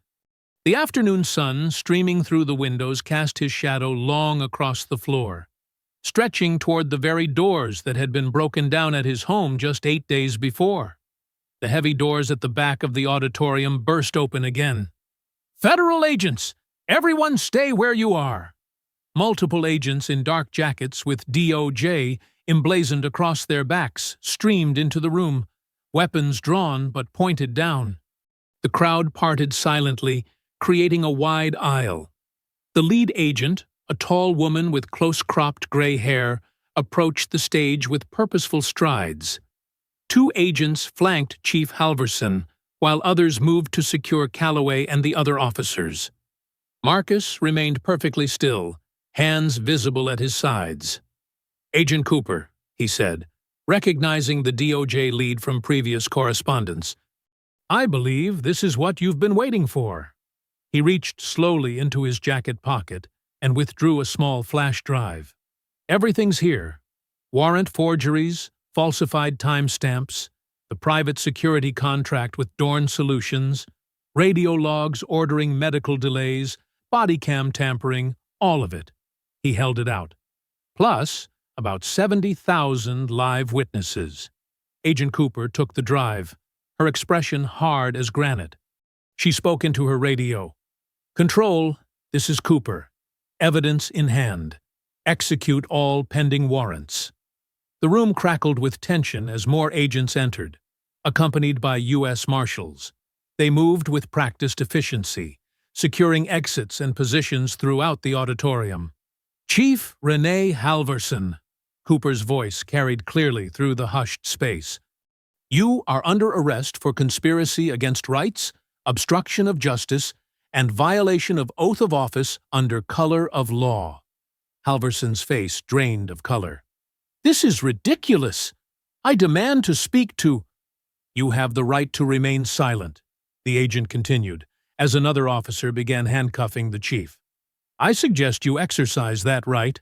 The afternoon sun, streaming through the windows, cast his shadow long across the floor, stretching toward the very doors that had been broken down at his home just 8 days before. The heavy doors at the back of the auditorium burst open again. "Federal agents! Everyone stay where you are!" Multiple agents in dark jackets with DOJ emblazoned across their backs streamed into the room, weapons drawn but pointed down. The crowd parted silently, creating a wide aisle. The lead agent, a tall woman with close-cropped gray hair, approached the stage with purposeful strides. Two agents flanked Chief Halverson, while others moved to secure Calloway and the other officers. Marcus remained perfectly still, hands visible at his sides. "Agent Cooper," he said, recognizing the DOJ lead from previous correspondence. "I believe this is what you've been waiting for." He reached slowly into his jacket pocket and withdrew a small flash drive. "Everything's here. Warrant forgeries, falsified timestamps, the private security contract with Dorn Solutions, radio logs ordering medical delays, body cam tampering, all of it." He held it out. "Plus, about 70,000 live witnesses." Agent Cooper took the drive, her expression hard as granite. She spoke into her radio. "Control, this is Cooper. Evidence in hand. Execute all pending warrants." The room crackled with tension as more agents entered, accompanied by U.S. Marshals. They moved with practiced efficiency, securing exits and positions throughout the auditorium. "Chief Renee Halverson," Cooper's voice carried clearly through the hushed space. "You are under arrest for conspiracy against rights, obstruction of justice, and violation of oath of office under color of law." Halverson's face drained of color. "This is ridiculous! I demand to speak to—" "You have the right to remain silent," the agent continued, as another officer began handcuffing the chief. "I suggest you exercise that right."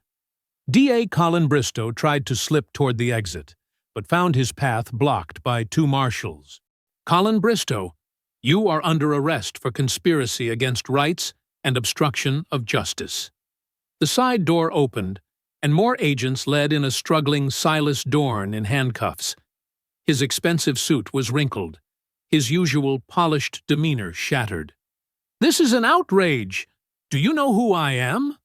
DA Colin Bristow tried to slip toward the exit, but found his path blocked by two marshals. "Colin Bristow, you are under arrest for conspiracy against rights and obstruction of justice." The side door opened, and more agents led in a struggling Silas Dorn in handcuffs. His expensive suit was wrinkled, his usual polished demeanor shattered. "This is an outrage! Do you know who I am?"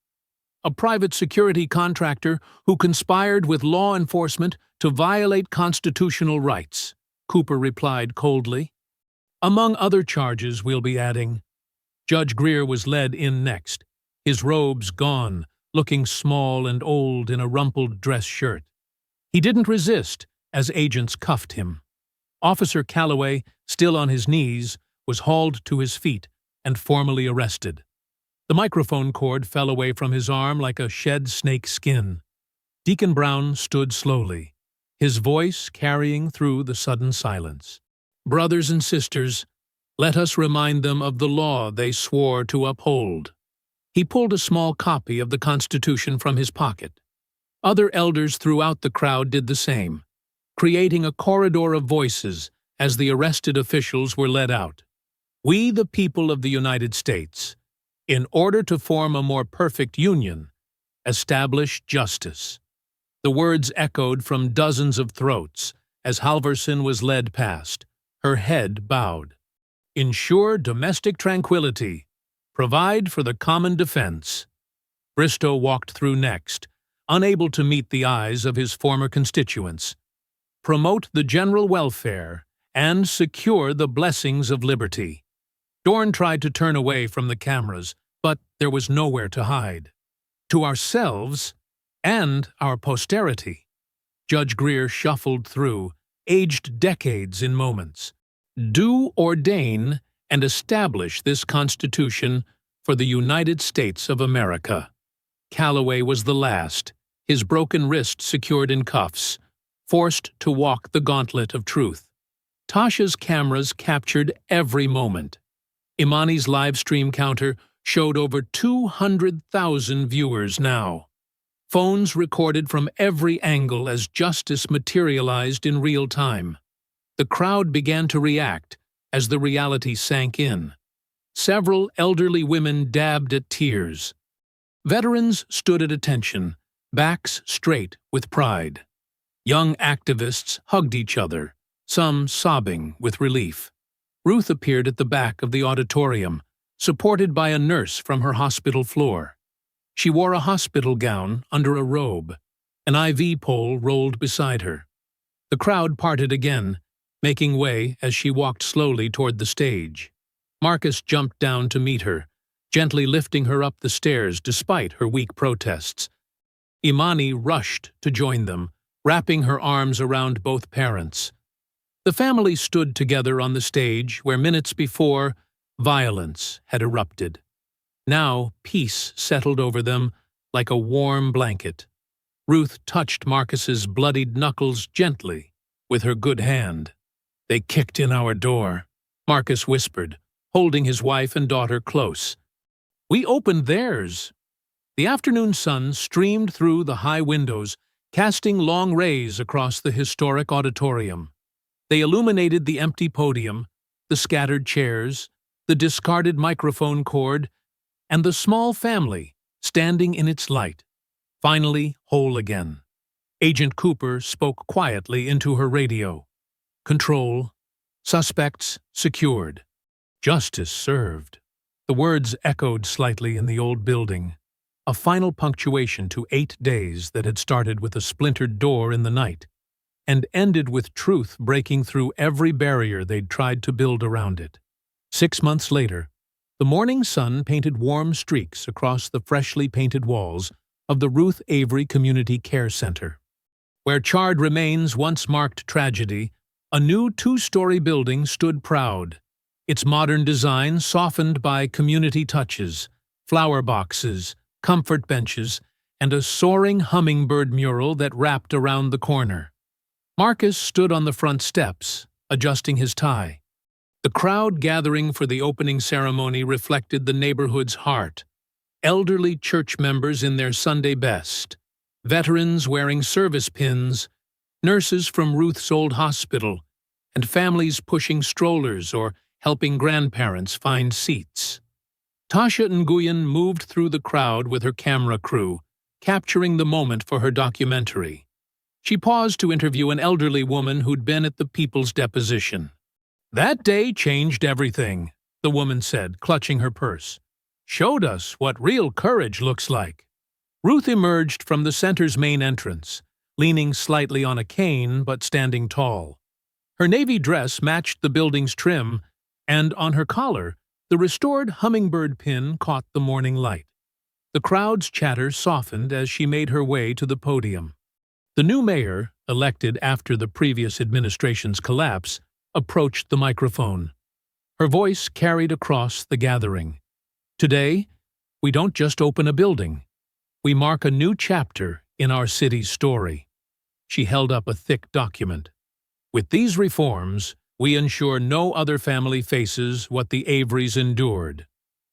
a private security contractor who conspired with law enforcement to violate constitutional rights, Cooper replied coldly. Among other charges we'll be adding. Judge Greer was led in next, his robes gone, looking small and old in a rumpled dress shirt. He didn't resist as agents cuffed him. Officer Calloway, still on his knees, was hauled to his feet and formally arrested. The microphone cord fell away from his arm like a shed snake skin. Deacon Brown stood slowly, his voice carrying through the sudden silence. Brothers and sisters, let us remind them of the law they swore to uphold. He pulled a small copy of the Constitution from his pocket. Other elders throughout the crowd did the same, creating a corridor of voices as the arrested officials were led out. We, the people of the United States, in order to form a more perfect union, establish justice. The words echoed from dozens of throats as Halverson was led past, her head bowed. Ensure domestic tranquility. Provide for the common defense. Bristow walked through next, unable to meet the eyes of his former constituents. Promote the general welfare and secure the blessings of liberty. Dorn tried to turn away from the cameras, but there was nowhere to hide. To ourselves and our posterity. Judge Greer shuffled through, aged decades in moments. Do ordain and establish this Constitution for the United States of America. Calloway was the last, his broken wrist secured in cuffs, forced to walk the gauntlet of truth. Tasha's cameras captured every moment. Imani's live stream counter showed over 200,000 viewers now. Phones recorded from every angle as justice materialized in real time. The crowd began to react as the reality sank in. Several elderly women dabbed at tears. Veterans stood at attention, backs straight with pride. Young activists hugged each other, some sobbing with relief. Ruth appeared at the back of the auditorium, supported by a nurse from her hospital floor. She wore a hospital gown under a robe. An IV pole rolled beside her. The crowd parted again, making way as she walked slowly toward the stage. Marcus jumped down to meet her, gently lifting her up the stairs despite her weak protests. Imani rushed to join them, wrapping her arms around both parents. The family stood together on the stage where minutes before, violence had erupted. Now peace settled over them like a warm blanket. Ruth touched Marcus's bloodied knuckles gently with her good hand. They kicked in our door, Marcus whispered, holding his wife and daughter close. We opened theirs. The afternoon sun streamed through the high windows, casting long rays across the historic auditorium. They illuminated the empty podium, the scattered chairs, the discarded microphone cord, and the small family standing in its light, finally whole again. Agent Cooper spoke quietly into her radio. Control. Suspects secured. Justice served. The words echoed slightly in the old building, a final punctuation to 8 days that had started with a splintered door in the night, and ended with truth breaking through every barrier they'd tried to build around it. 6 months later, the morning sun painted warm streaks across the freshly painted walls of the Ruth Avery Community Care Center. Where charred remains once marked tragedy, a new 2-story building stood proud, its modern design softened by community touches, flower boxes, comfort benches, and a soaring hummingbird mural that wrapped around the corner. Marcus stood on the front steps, adjusting his tie. The crowd gathering for the opening ceremony reflected the neighborhood's heart. Elderly church members in their Sunday best, veterans wearing service pins, nurses from Ruth's old hospital, and families pushing strollers or helping grandparents find seats. Tasha Nguyen moved through the crowd with her camera crew, capturing the moment for her documentary. She paused to interview an elderly woman who'd been at the people's deposition. That day changed everything, the woman said, clutching her purse. Showed us what real courage looks like. Ruth emerged from the center's main entrance, leaning slightly on a cane but standing tall. Her navy dress matched the building's trim, and on her collar, the restored hummingbird pin caught the morning light. The crowd's chatter softened as she made her way to the podium. The new mayor, elected after the previous administration's collapse, approached the microphone. Her voice carried across the gathering. Today, we don't just open a building. We mark a new chapter in our city's story. She held up a thick document. With these reforms, we ensure no other family faces what the Averys endured.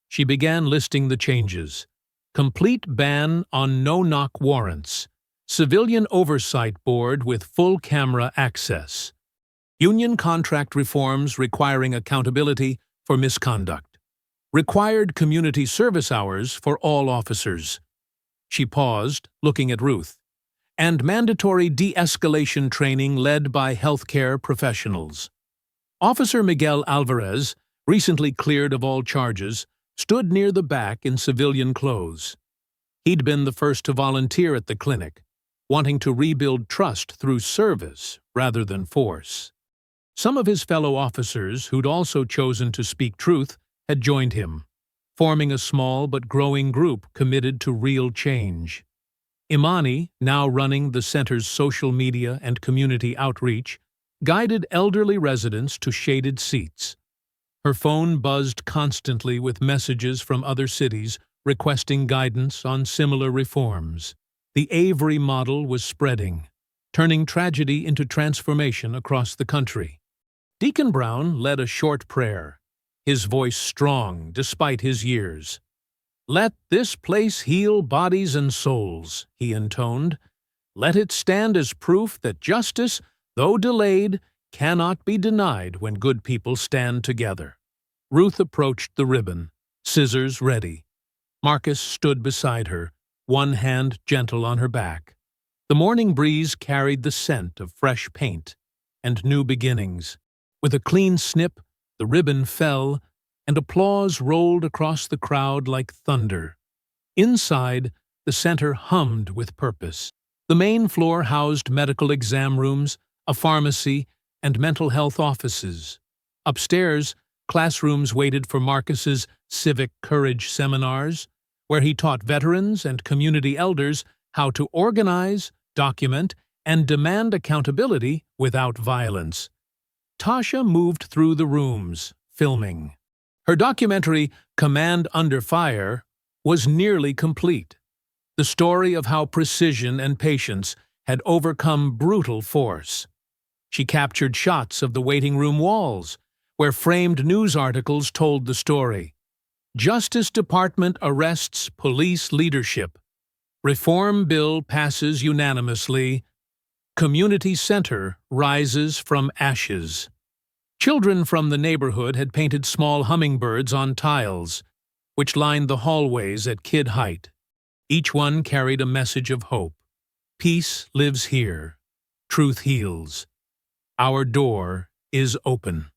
She began listing the changes. Complete ban on no-knock warrants. Civilian Oversight Board with full camera access. Union contract reforms requiring accountability for misconduct. Required community service hours for all officers. She paused, looking at Ruth. And mandatory de-escalation training led by healthcare professionals. Officer Miguel Alvarez, recently cleared of all charges, stood near the back in civilian clothes. He'd been the first to volunteer at the clinic, wanting to rebuild trust through service rather than force. Some of his fellow officers, who'd also chosen to speak truth, had joined him, forming a small but growing group committed to real change. Imani, now running the center's social media and community outreach, guided elderly residents to shaded seats. Her phone buzzed constantly with messages from other cities requesting guidance on similar reforms. The Avery model was spreading, turning tragedy into transformation across the country. Deacon Brown led a short prayer, his voice strong despite his years. "Let this place heal bodies and souls," he intoned. "Let it stand as proof that justice, though delayed, cannot be denied when good people stand together." Ruth approached the ribbon, scissors ready. Marcus stood beside her, one hand gentle on her back. The morning breeze carried the scent of fresh paint and new beginnings. With a clean snip, the ribbon fell, and applause rolled across the crowd like thunder. Inside, the center hummed with purpose. The main floor housed medical exam rooms, a pharmacy, and mental health offices. Upstairs, classrooms waited for Marcus's civic courage seminars, where he taught veterans and community elders how to organize, document, and demand accountability without violence. Tasha moved through the rooms, filming. Her documentary, Command Under Fire, was nearly complete. The story of how precision and patience had overcome brutal force. She captured shots of the waiting room walls, where framed news articles told the story. Justice Department arrests police leadership. Reform bill passes unanimously. Community center rises from ashes. Children from the neighborhood had painted small hummingbirds on tiles, which lined the hallways at kid height. Each one carried a message of hope. Peace lives here. Truth heals. Our door is open.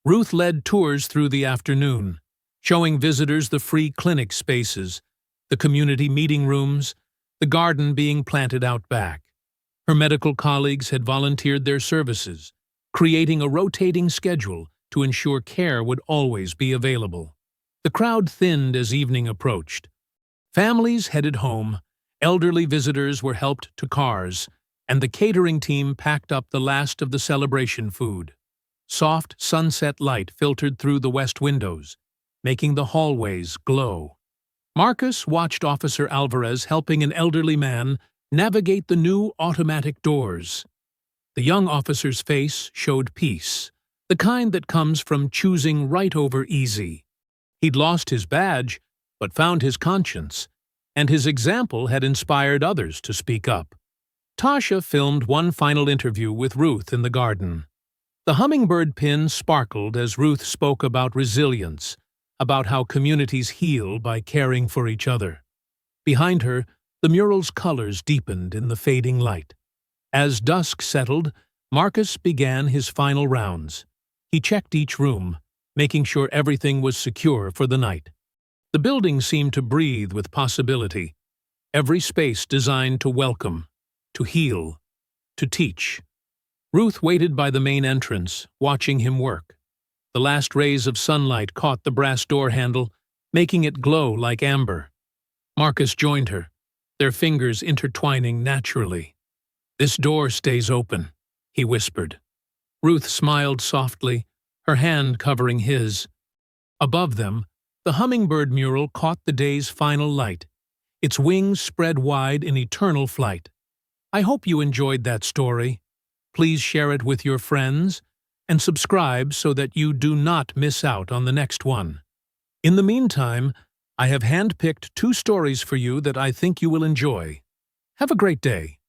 Ruth led tours through the afternoon, showing visitors the free clinic spaces, the community meeting rooms, the garden being planted out back. Her medical colleagues had volunteered their services, creating a rotating schedule to ensure care would always be available. The crowd thinned as evening approached. Families headed home, elderly visitors were helped to cars, and the catering team packed up the last of the celebration food. Soft sunset light filtered through the west windows, making the hallways glow. Marcus watched Officer Alvarez helping an elderly man navigate the new automatic doors. The young officer's face showed peace, the kind that comes from choosing right over easy. He'd lost his badge, but found his conscience, and his example had inspired others to speak up. Tasha filmed one final interview with Ruth in the garden. The hummingbird pin sparkled as Ruth spoke about resilience, about how communities heal by caring for each other. Behind her, the mural's colors deepened in the fading light. As dusk settled, Marcus began his final rounds. He checked each room, making sure everything was secure for the night. The building seemed to breathe with possibility. every space designed to welcome, to heal, to teach. Ruth waited by the main entrance, watching him work. The last rays of sunlight caught the brass door handle, making it glow like amber. Marcus joined her, their fingers intertwining naturally. "This door stays open," he whispered. Ruth smiled softly, her hand covering his. Above them, the hummingbird mural caught the day's final light, its wings spread wide in eternal flight. I hope you enjoyed that story. Please share it with your friends and subscribe so that you do not miss out on the next one. In the meantime, I have handpicked 2 stories for you that I think you will enjoy. Have a great day.